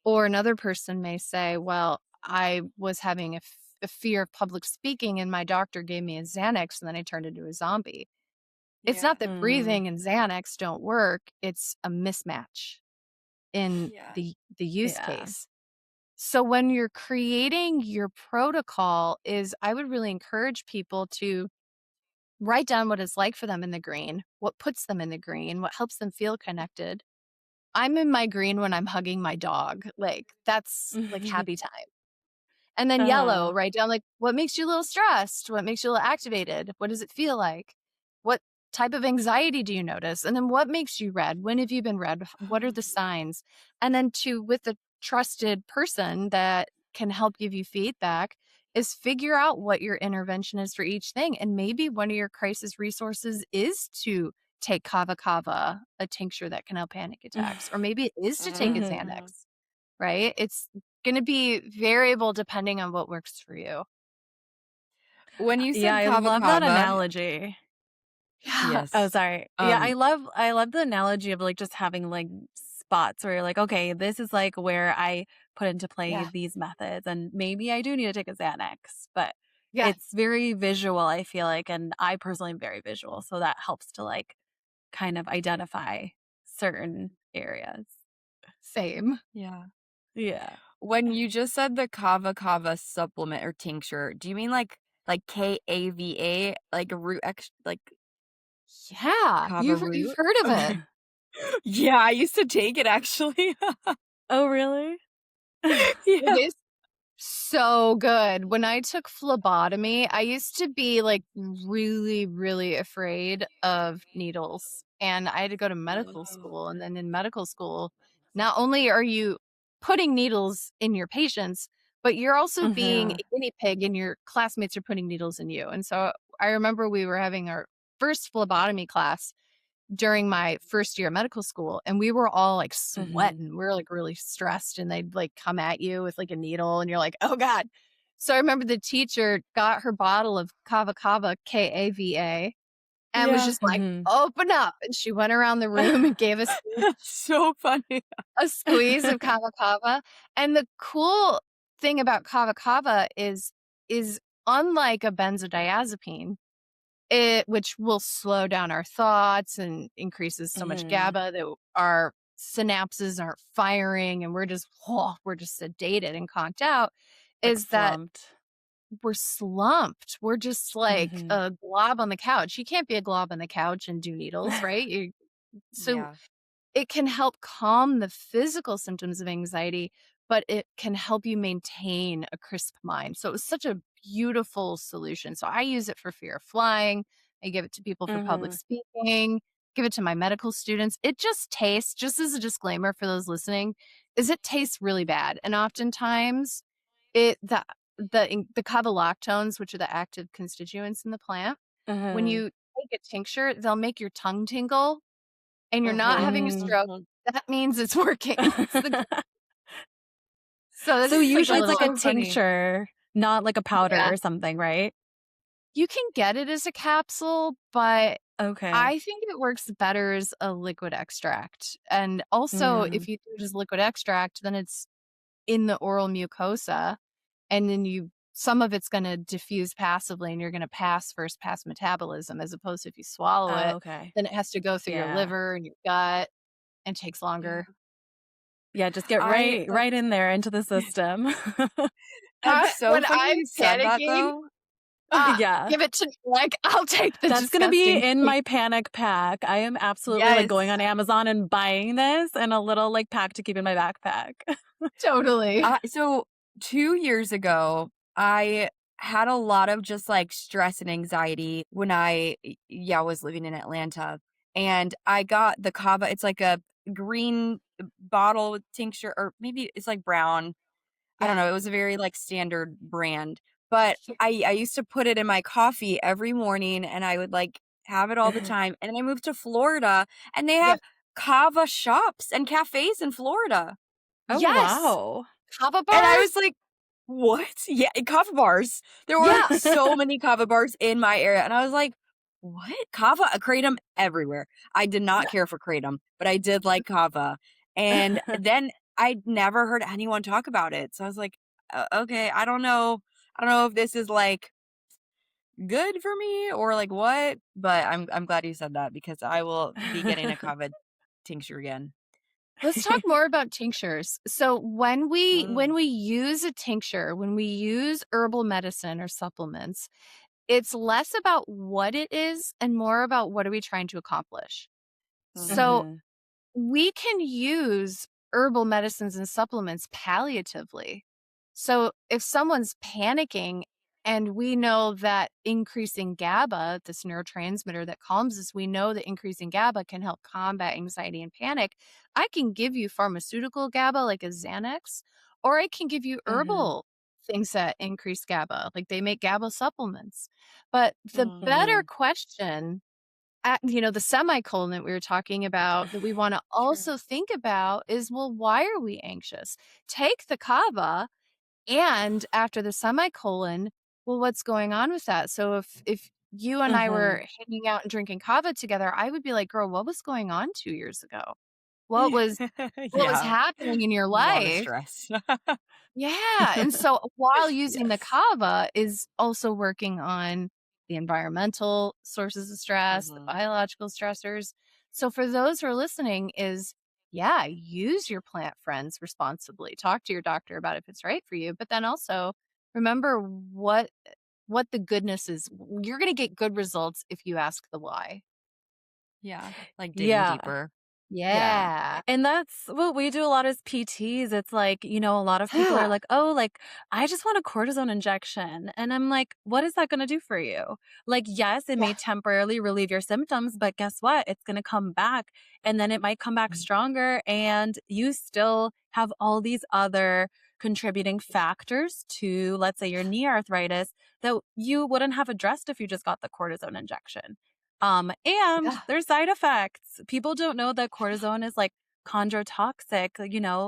Or another person may say, well, I was having a fear of public speaking and my doctor gave me a Xanax and then I turned into a zombie. It's Yeah. not that Mm. breathing and Xanax don't work. It's a mismatch in Yeah. the use Yeah. case. So when you're creating your protocol is I would really encourage people to write down what it's like for them in the green, what puts them in the green, what helps them feel connected. I'm in my green when I'm hugging my dog. Like that's like happy time. And then yellow, Uh-huh. write down like what makes you a little stressed, what makes you a little activated, what does it feel like? What type of anxiety do you notice? And then what makes you red? When have you been red? What are the signs? And then with a trusted person that can help give you feedback is figure out what your intervention is for each thing. And maybe one of your crisis resources is to take kava kava, a tincture that can help panic attacks, or maybe it is to take a Mhm. Xanax, right? It's going to be variable depending on what works for you. When you Yeah, said I kava love that kava, analogy. Oh, yes. sorry. Yeah, Um, I love the analogy of like just having like spots where you're like, okay, this is like where I put into play Yeah. these methods and maybe I do need to take a Xanax, but Yeah. it's very visual, I feel like, and I personally am very visual, so that helps to like kind of identify certain areas. Same. yeah. Yeah. When you just said the kava kava supplement or tincture, do you mean like KAVA, like a root like Yeah. kava You've root? heard of it. Okay. Yeah, I used to take it actually. Oh, really? It Yeah. is so good. When I took phlebotomy, I used to be like really, really afraid of needles. And I had to go to medical Oh. school. And then in medical school, not only are you putting needles in your patients, but you're also being Mhm. a guinea pig and your classmates are putting needles in you. And so I remember we were having our first phlebotomy class. during my first year of medical school, and we were all like Mhm. sweating. We were like really stressed, and they'd like come at you with like a needle, and you're like, oh God. So I remember the teacher got her bottle of Kava Kava, Kava, and was Yeah. just like, Mhm. open up. And she went around the room and gave us So funny. a squeeze of Kava Kava. And the cool thing about Kava Kava is unlike a benzodiazepine, which will slow down our thoughts and increases so much Mhm. GABA that our synapses aren't firing and we're just sedated and conked out, Like is that slumped. we're slumped. We're just like Mhm. a glob on the couch. You can't be a glob on the couch and do needles, right? So Yeah. it can help calm the physical symptoms of anxiety, but it can help you maintain a crisp mind. So it was such a beautiful solution. So I use it for fear of flying. I give it to people for public Mhm. speaking, give it to my medical students. It just tastes, just as a disclaimer for those listening, is it tastes really bad. And oftentimes it the cavalactones, which are the active constituents in the plant, when Mhm. you take a tincture, they'll make your tongue tingle and you're not Mhm. having a Mm. stroke, Mhm. that means it's working. So this So is like a usually it's That's like little a so funny. tincture, not like a powder yeah. or something, right? You can get it as a capsule, but Okay. I think it works better as a liquid extract. And also, Mm. if you do it as liquid extract, then it's in the oral mucosa, and then some of it's gonna diffuse passively, and you're gonna pass metabolism, as opposed to if you swallow Oh, it, okay. then it has to go through your Yeah. liver and your gut and takes Yeah. longer. Yeah, just get I right in there into the system. That's so When funny I'm you said that panicking, though. Yeah. give it to me, like, I'll take the That's gonna be disgusting in thing. my panic pack. I am absolutely, like, Yes, going on Amazon and buying this and a little, like, pack to keep in my backpack. totally. So 2 years ago, I had a lot of just like stress and anxiety when yeah, was living in Atlanta. And I got the Kava. It's like a green bottle with tincture, or maybe it's like brown. I don't Yeah. know. It was a very like standard brand, but I used to put it in my coffee every morning, and I would like have it all the time. And then I moved to Florida, and they Yeah. have Kava shops and cafes in Florida. Oh, Yes. wow. Kava And I bars? was like, "What?" Yeah, kava bars. There were Yeah. so many kava bars in my area, and I was like, "What?" Kava, kratom everywhere. I did not Yeah. care for kratom, but I did like kava. And then I'd never heard anyone talk about it. So I was like, Okay, I don't know. I don't know if this is like good for me or like what, but I'm glad you said that because I will be getting a kava tincture again. Let's talk more about tinctures. So when Mm. we use a tincture, when we use herbal medicine or supplements, it's less about what it is and more about what are we trying to accomplish. Mhm. So Mhm. we can use herbal medicines and supplements palliatively. So if someone's panicking and we know that increasing GABA, this neurotransmitter that calms us, we know that increasing GABA can help combat anxiety and panic. I can give you pharmaceutical GABA like a Xanax, or I can give you Mhm. herbal things that increase GABA, like they make GABA supplements. But the better Mhm. question the semicolon that we were talking about that we want to Sure. also think about is, well, why are we anxious? Take the kava and after the semicolon, well, what's going on with that? So if you and I Mhm. were hanging out and drinking kava together, I would be like, girl, what was going on 2 years ago? What was Yeah. happening in your A lot of life? stress. Yeah, and so while using the Yes. kava is also working on the environmental sources of stress, the Mhm. biological stressors. So for those who are listening yeah, use your plant friends responsibly. Talk to your doctor about if it's right for you, but then also remember what the goodness is. You're going to get good results if you ask the why. Yeah, like digging Yeah. deeper. Yeah. Yeah. And that's what we do a lot as PTs. It's like, a lot of people are like, oh, like, I just want a cortisone injection. And I'm like, what is that going to do for you? Like, yes, it Yeah. may temporarily relieve your symptoms, but guess what? It's going to come back and then it might come back stronger. And you still have all these other contributing factors to, let's say, your knee arthritis that you wouldn't have addressed if you just got the cortisone injection. And Yeah. there's side effects. People don't know that cortisone is like chondrotoxic,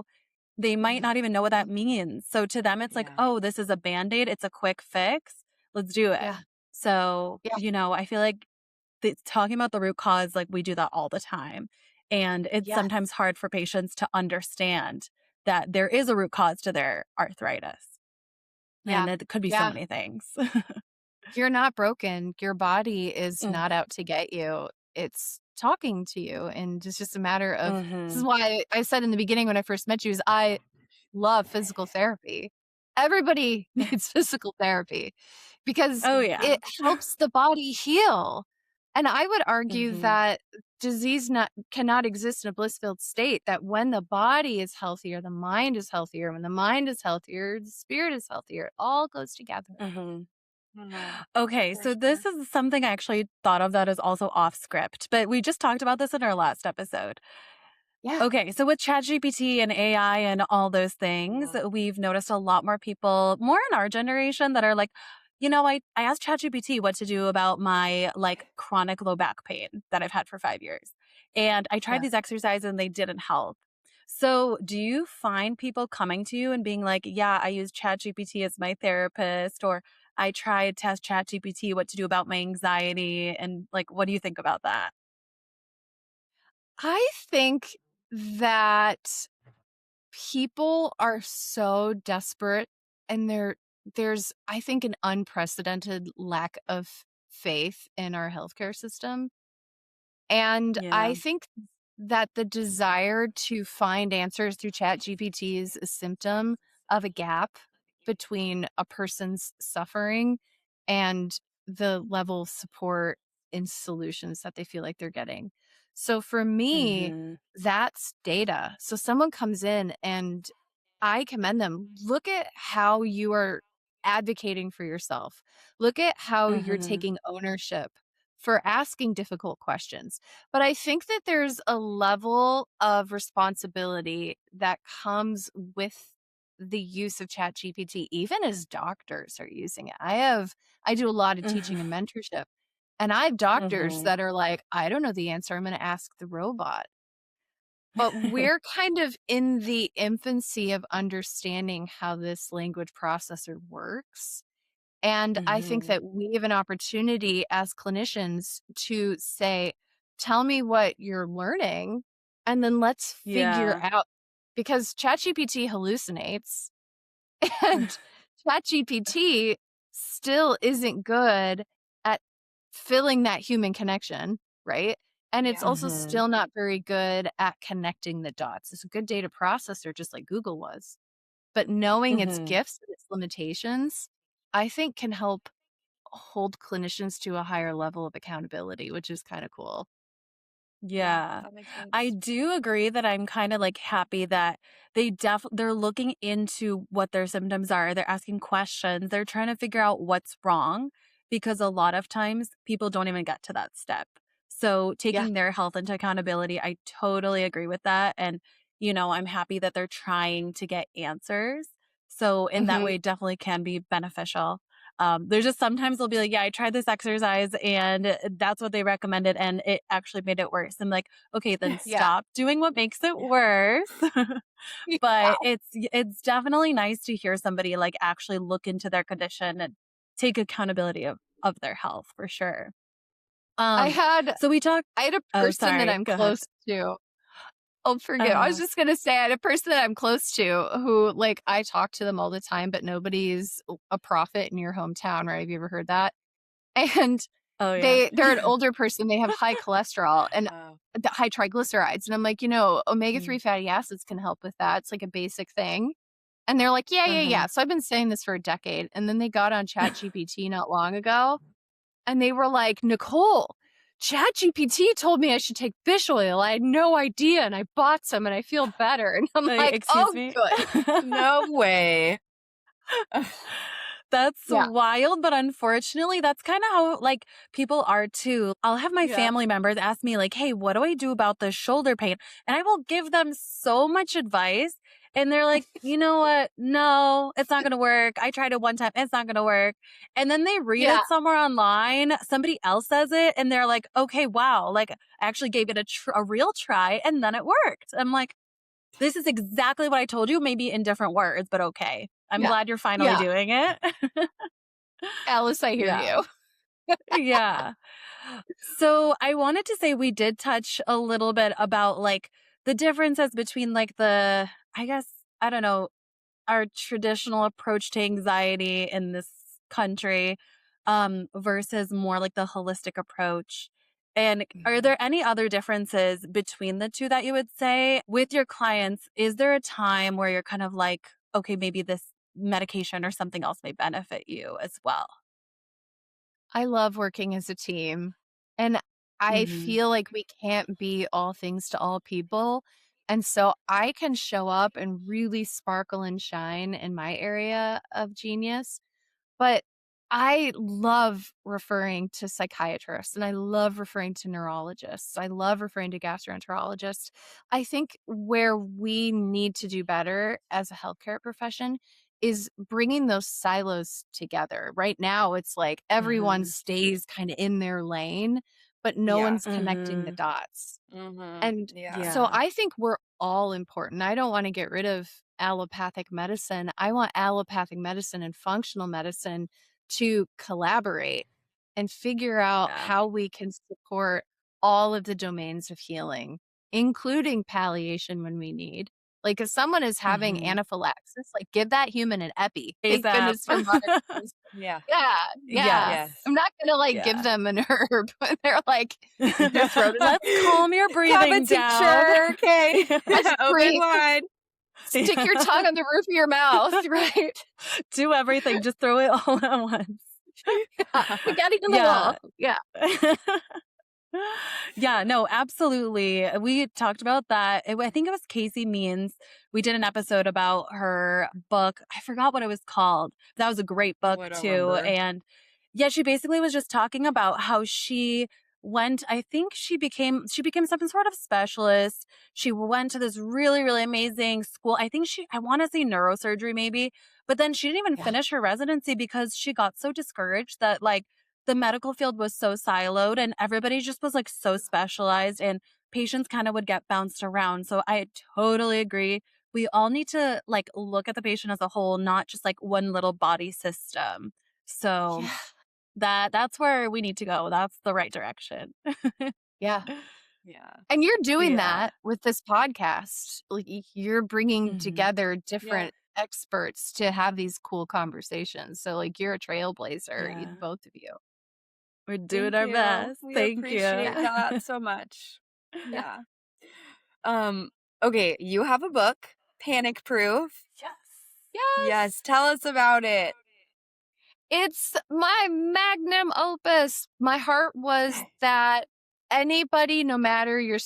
they might not even know what that means. So to them, it's like, Yeah. oh, this is a Band-Aid. It's a quick fix. Let's do it. Yeah. So, Yeah. I feel like talking about the root cause, like we do that all the time. And it's Yes. sometimes hard for patients to understand that there is a root cause to their arthritis. Yeah. And it could be so Yeah. many things. You're not broken. Your body is Mm. not out to get you. It's talking to you. And it's just a matter of, this is Mhm. why I said in the beginning when I first met you, is I love physical therapy. Everybody needs physical therapy because Oh, yeah. it helps the body heal. And I would argue Mhm. that disease cannot exist in a bliss-filled state, that when the body is healthier, the mind is healthier. When the mind is healthier, the spirit is healthier. It all goes together. Mhm. Mhm. Okay, For so this sure. is something I actually thought of that is also off script, but we just talked about this in our last episode. Yeah. Okay, so with ChatGPT and AI and all those things, we've noticed a lot more people, more in our generation, that are like, I asked ChatGPT what to do about my chronic low back pain that I've had for 5 years. And I tried Yeah. these exercises and they didn't help. So do you find people coming to you and being like, yeah, I use ChatGPT as my therapist, or I tried to ask ChatGPT what to do about my anxiety? And what do you think about that? I think that people are so desperate and there's I think an unprecedented lack of faith in our healthcare system. And I Yeah. think that the desire to find answers through ChatGPT is a symptom of a gap between a person's suffering and the level of support and solutions that they feel like they're getting. So for me, Mhm. that's data. So someone comes in and I commend them. Look at how you are advocating for yourself. Look at how you're Mhm. taking ownership for asking difficult questions. But I think that there's a level of responsibility that comes with the use of ChatGPT, even as doctors are using it. I do a lot of teaching and mentorship, and I have doctors Mhm. that are like, I don't know the answer. I'm going to ask the robot. But we're kind of in the infancy of understanding how this language processor works. And I think Mhm. that we have an opportunity as clinicians to say, tell me what you're learning, and then let's figure Yeah. out, because ChatGPT hallucinates and ChatGPT still isn't good at filling that human connection, right? And it's Yeah. also Mhm. still not very good at connecting the dots. It's a good data processor, just like Google was. But knowing its Mhm. gifts and its limitations, I think can help hold clinicians to a higher level of accountability, which is kind of cool. Yeah, Yeah. that makes I sense. do agree that I'm kind of happy that they're looking into what their symptoms are. They're asking questions. They're trying to figure out what's wrong, because a lot of times people don't even get to that step. So Yeah. taking their health into accountability, I totally agree with that. And, I'm happy that they're trying to get answers. So in that Mhm. way, it definitely can be beneficial. There's just sometimes they'll be like, yeah, I tried this exercise and that's what they recommended and it actually made it worse. I'm like, okay, then Yeah. stop doing what makes it worse. Yeah. But it's definitely nice to hear somebody actually look into their condition and take accountability of their health for sure. I Um, had so we talked. I had a Oh, person that sorry. I'm Go ahead. close to. Oh, forget. I was Uh, just gonna say I had a person that I'm close to who, like, I talk to them all the time, but nobody's a prophet in your hometown, right? Have you ever heard that? And oh yeah. they're an older person. They have high cholesterol and Oh. the high triglycerides, and I'm like, omega-3 Mm. fatty acids can help with that. It's like a basic thing. And they're like, "Yeah, yeah, Uh-huh. yeah." So I've been saying this for a decade, and then they got on ChatGPT not long ago, and they were like, "Nicole, ChatGPT told me I should take fish oil. I had no idea, and I bought some, and I feel better." And I'm Wait, like, excuse "Oh, me. good." No way. That's Yeah, wild, but unfortunately, that's kind of how people are too. I'll have my yeah, family members ask me "Hey, what do I do about the shoulder pain?" And I will give them so much advice, And they're like, you know what? No, it's not going to work. I tried it one time. It's not going to work. And then they read Yeah. it somewhere online. Somebody else says it and they're like, okay, wow. Like I actually gave it a real try and then it worked. I'm like, this is exactly what I told you, maybe in different words, but okay. I'm Yeah. glad you're finally Yeah. doing it. Alice, I hear Yeah. you. Yeah. So I wanted to say we did touch a little bit about like the differences between like I guess, I don't know, our traditional approach to anxiety in this country versus more like the holistic approach. And are there any other differences between the two that you would say with your clients? Is there a time where you're kind of like, okay, maybe this medication or something else may benefit you as well? I love working as a team. And I feel like we can't be all things to all people. And so I can show up and really sparkle and shine in my area of genius. But I love referring to psychiatrists and I love referring to neurologists. I love referring to gastroenterologists. I think where we need to do better as a healthcare profession is bringing those silos together. Right now, it's like everyone stays kind of in their lane, but no Yeah. one's connecting the dots. And Yeah. so I think we're all important. I don't want to get rid of allopathic medicine. I want allopathic medicine and functional medicine to collaborate and figure out Yeah. how we can support all of the domains of healing, including palliation when we need. Like if someone is having anaphylaxis, like give that human an epi. Thank ASAP. goodness for modern medicine. Yeah. Yeah, yeah. Yes. I'm not gonna like give Yeah. them an herb when they're like Just throw it Let's calm your Have a breathing down. tincture, okay? Just Open breathe. wide. Stick your tongue on the roof of your mouth, right? Do everything. Just throw it all at once. We got it in the Yeah. wall. Yeah. Yeah, no, absolutely. We talked about that. I think it was Casey Means. We did an episode about her book. I forgot what it was called. That was a great book I don't too. remember. And yeah, she basically was just talking about how she went, I think she became some sort of specialist. She went to this really, really amazing school. I want to say neurosurgery maybe, but then she didn't even Yeah. finish her residency because she got so discouraged that like the medical field was so siloed and everybody just was like so specialized and patients kind of would get bounced around. So I totally agree. We all need to like look at the patient as a whole, not just like one little body system. So Yeah. that's where we need to go. That's the right direction. Yeah. Yeah. And you're doing Yeah. that with this podcast. Like you're bringing together different experts to have these cool conversations. So like you're a trailblazer, Yeah. both of you. We're doing Thank our you. best. We Thank appreciate you. that so much. Yeah. Okay, you have a book, Panic Proof. Yes, tell us about it. It's my magnum opus. My heart was that anybody, no matter your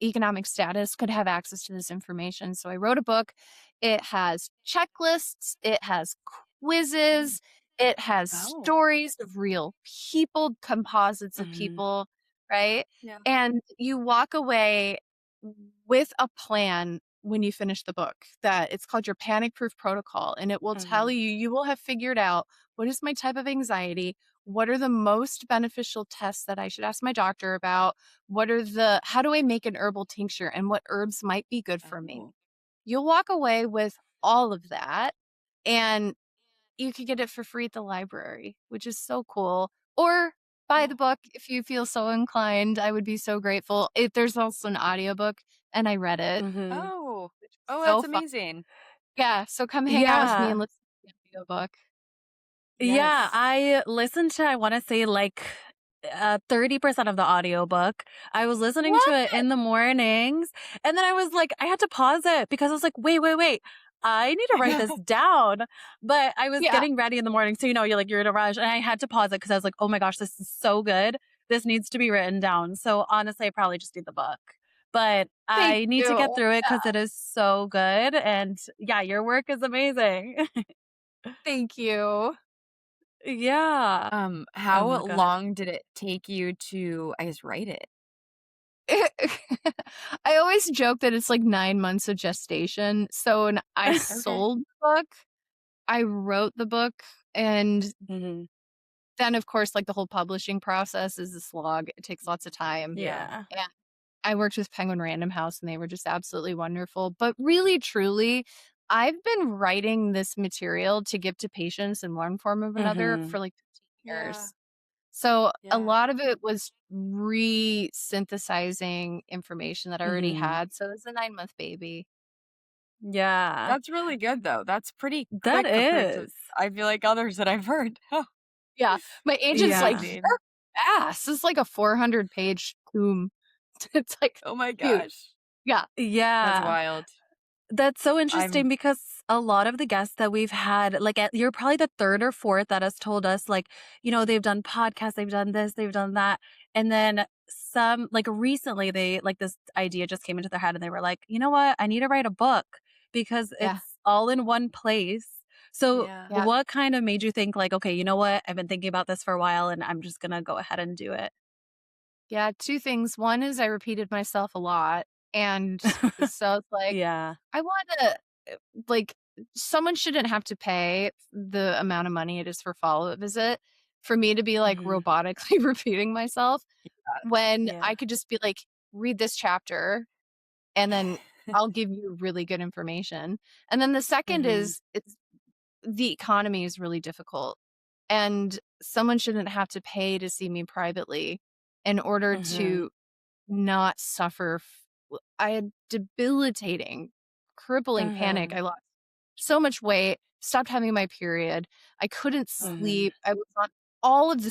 economic status, could have access to this information. So I wrote a book. It has checklists, it has quizzes, it has Oh. stories of real people, composites of people, right? Yeah. And you walk away with a plan when you finish the book that it's called your panic proof protocol, and it will tell you will have figured out what is my type of anxiety, what are the most beneficial tests that I should ask my doctor about, how do I make an herbal tincture and what herbs might be good for me. You'll walk away with all of that, and you could get it for free at the library, which is so cool. Or buy the book if you feel so inclined. I would be so grateful. There's also an audiobook, and I read it. Oh, So that's fun. amazing. Yeah, so come hang out with me Yeah. and listen to the audiobook. Yeah, I listened to, I want to say like 30% of the audiobook. I was listening to it in the mornings and then I was like, I had to pause it because I was like, wait. I need to write this down. But I was Yeah. getting ready in the morning. So, you're in a rush and I had to pause it because I was like, oh my gosh, this is so good. This needs to be written down. So honestly, I probably just need the book. But I need to get you. through it because it is so good. And yeah, your work is amazing. Thank you. Yeah. How Oh my God. long did it take you to, I guess, write it? I always joke that it's like 9 months of gestation. So when I sold the book, I wrote the book, and Mhm. then of course, like the whole publishing process is a slog. It takes lots of time. Yeah. And I worked with Penguin Random House, and they were just absolutely wonderful. But really, truly, I've been writing this material to give to patients in one form or another Mhm. for like 15 Yeah. years. So a Yeah. lot of it was re-synthesizing information that I already Mhm. had. So it's a 9-month baby. Yeah. That's really good though. That's pretty That quick compared to is. I feel like others that I've heard. Yeah. My agent's like, Yeah. Interesting. "You're fast." It's like a 400-page tome. It's like Oh my huge. gosh. Yeah. That's Yeah. wild. That's so I'm interesting because a lot of the guests that we've had, like, you're probably the third or fourth that has told us, like, they've done podcasts, they've done this, they've done that. And then some, like, recently, this idea just came into their head and they were like, you know what? I need to write a book because Yeah. it's all in one place. So, yeah. Yeah. what kind of made you think, like, okay, you know what? I've been thinking about this for a while and I'm just going to go ahead and do it? Yeah. Two things. One is I repeated myself a lot. And so it's like, Yeah. I want to, like, someone shouldn't have to pay the amount of money it is for follow-up visit for me to be like Mhm. robotically repeating myself, when Yeah. I could just be like, read this chapter and then I'll give you really good information. And then the second Mhm. is the economy is really difficult, and someone shouldn't have to pay to see me privately in order Mhm. to not suffer. I had debilitating, crippling panic. Mhm. I lost so much weight, stopped having my period. I couldn't Mhm. sleep. I was on all of the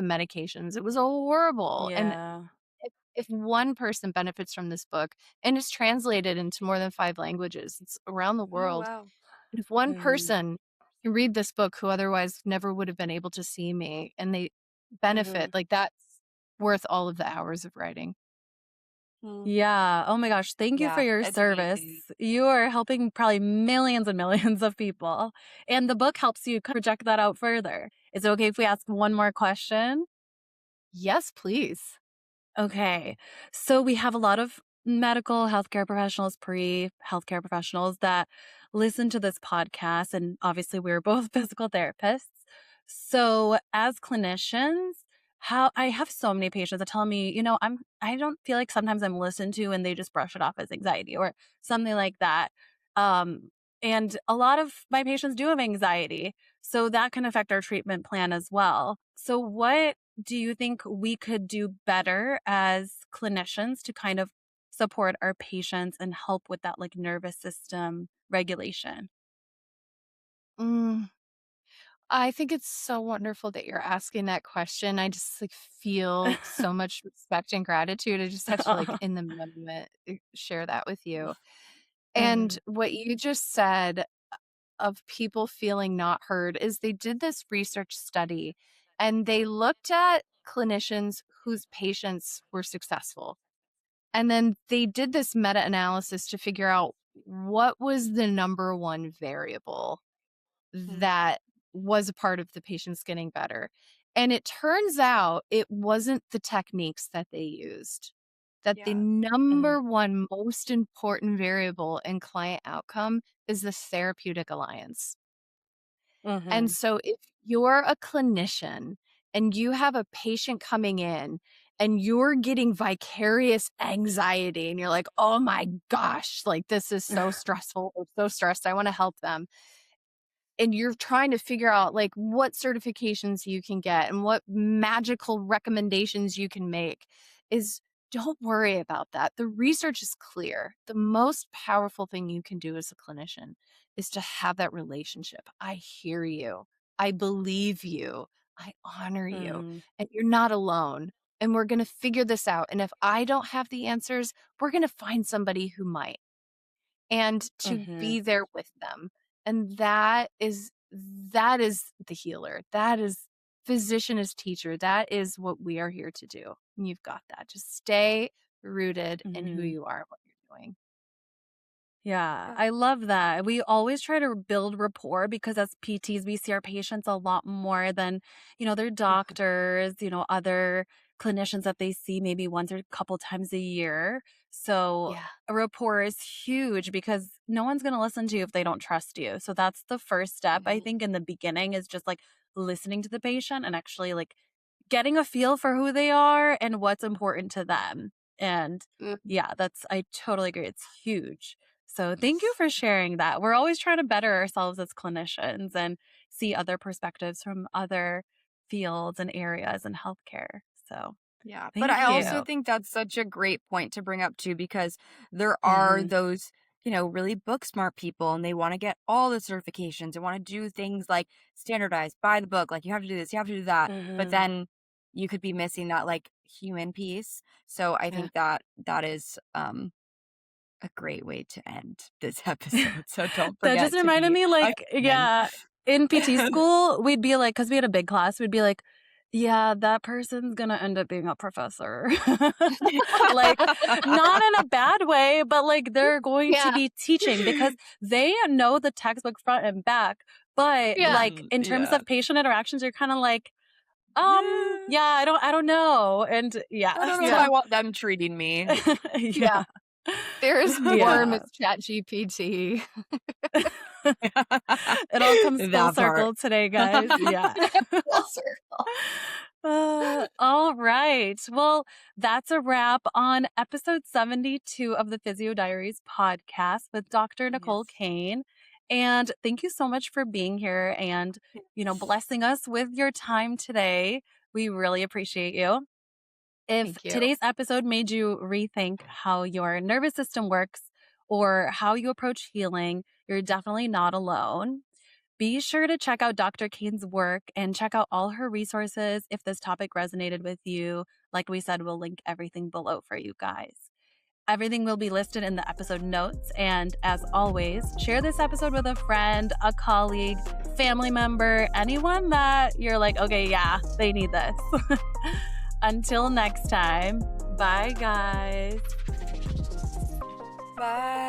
medications. It was horrible. And Yeah. if one person benefits from this book, and it's translated into more than 5 languages, it's around the Oh world. wow. And if one Mhm. person can read this book who otherwise never would have been able to see me, and they benefit, Mhm. like, that's worth all of the hours of writing. Mm. Yeah. Oh my gosh. Thank you for Yeah, your it's service. amazing. You are helping probably millions and millions of people. And the book helps you project that out further. Is it okay if we ask one more question? Yes, please. Okay. So we have a lot of medical healthcare professionals, pre-healthcare professionals that listen to this podcast. And obviously we're both physical therapists. So as clinicians, how I have so many patients that tell me, I don't feel like sometimes I'm listened to and they just brush it off as anxiety or something like that. Um, and a lot of my patients do have anxiety. So that can affect our treatment plan as well. So what do you think we could do better as clinicians to kind of support our patients and help with that like nervous system regulation? Mm, I think it's so wonderful that you're asking that question. I just, like, feel so much respect and gratitude. I just had to, like, in the moment, share that with you. And Mhm. what you just said of people feeling not heard is they did this research study, and they looked at clinicians whose patients were successful. And then they did this meta-analysis to figure out what was the number one variable Mm. that was a part of the patients getting better. And it turns out it wasn't the techniques that they used. That the Yeah. Mhm. number one most important variable in client outcome is the therapeutic alliance. And Mhm. so if you're a clinician and you have a patient coming in and you're getting vicarious anxiety and you're like, oh my gosh, like this is so stressful. I'm so stressed. I want to help them. And you're trying to figure out like what certifications you can get and what magical recommendations you can make, is don't worry about that. The research is clear. The most powerful thing you can do as a clinician is to have that relationship. I hear you. I believe you. I honor you. Mhm. And you're not alone. And we're going to figure this out. And if I don't have the answers, we're going to find somebody who might, and to Mhm. be there with them. And that is the healer. That is physician as teacher. That is what we are here to do. And you've got that. Just stay rooted in who Mhm. you are and what you're doing. Yeah, Yeah. I love that. We always try to build rapport because as PTs, we see our patients a lot more than, their doctors, other clinicians that they see maybe once or a couple times a year. So a rapport is huge because no one's going to listen to you if they don't trust you. So that's the first step, I think, in the beginning, is just like listening to the patient and actually like getting a feel for who they are and what's important to them. And I totally agree. It's huge. So thank you for sharing that. We're always trying to better ourselves as clinicians and see other perspectives from other fields and areas in healthcare. So but I also think that's such a great point to bring up too, because there are those, really book smart people, and they want to get all the certifications and want to do things like standardized by the book. Like, you have to do this, you have to do that. But then you could be missing that like human piece. So I think that is a great way to end this episode. So don't forget. That just reminded me, like, in PT school, we'd be like, because we had a big class, we'd be like, yeah, that person's going to end up being a professor. Like, not in a bad way, but like they're going to be teaching because they know the textbook front and back. But like in terms of patient interactions, you're kind of like, I don't know. And I don't know how I want them treating me. There's more Miss ChatGPT. It all comes full circle today, guys. Full circle. All right. Well, that's a wrap on episode 72 of the Physio Diaries podcast with Dr. Nicole Cain. And thank you so much for being here and, blessing us with your time today. We really appreciate you. If today's episode made you rethink how your nervous system works or how you approach healing, you're definitely not alone. Be sure to check out Dr. Cain's work and check out all her resources if this topic resonated with you. Like we said, we'll link everything below for you guys. Everything will be listed in the episode notes. And as always, share this episode with a friend, a colleague, family member, anyone that you're like, okay, they need this. Until next time, bye guys. Bye.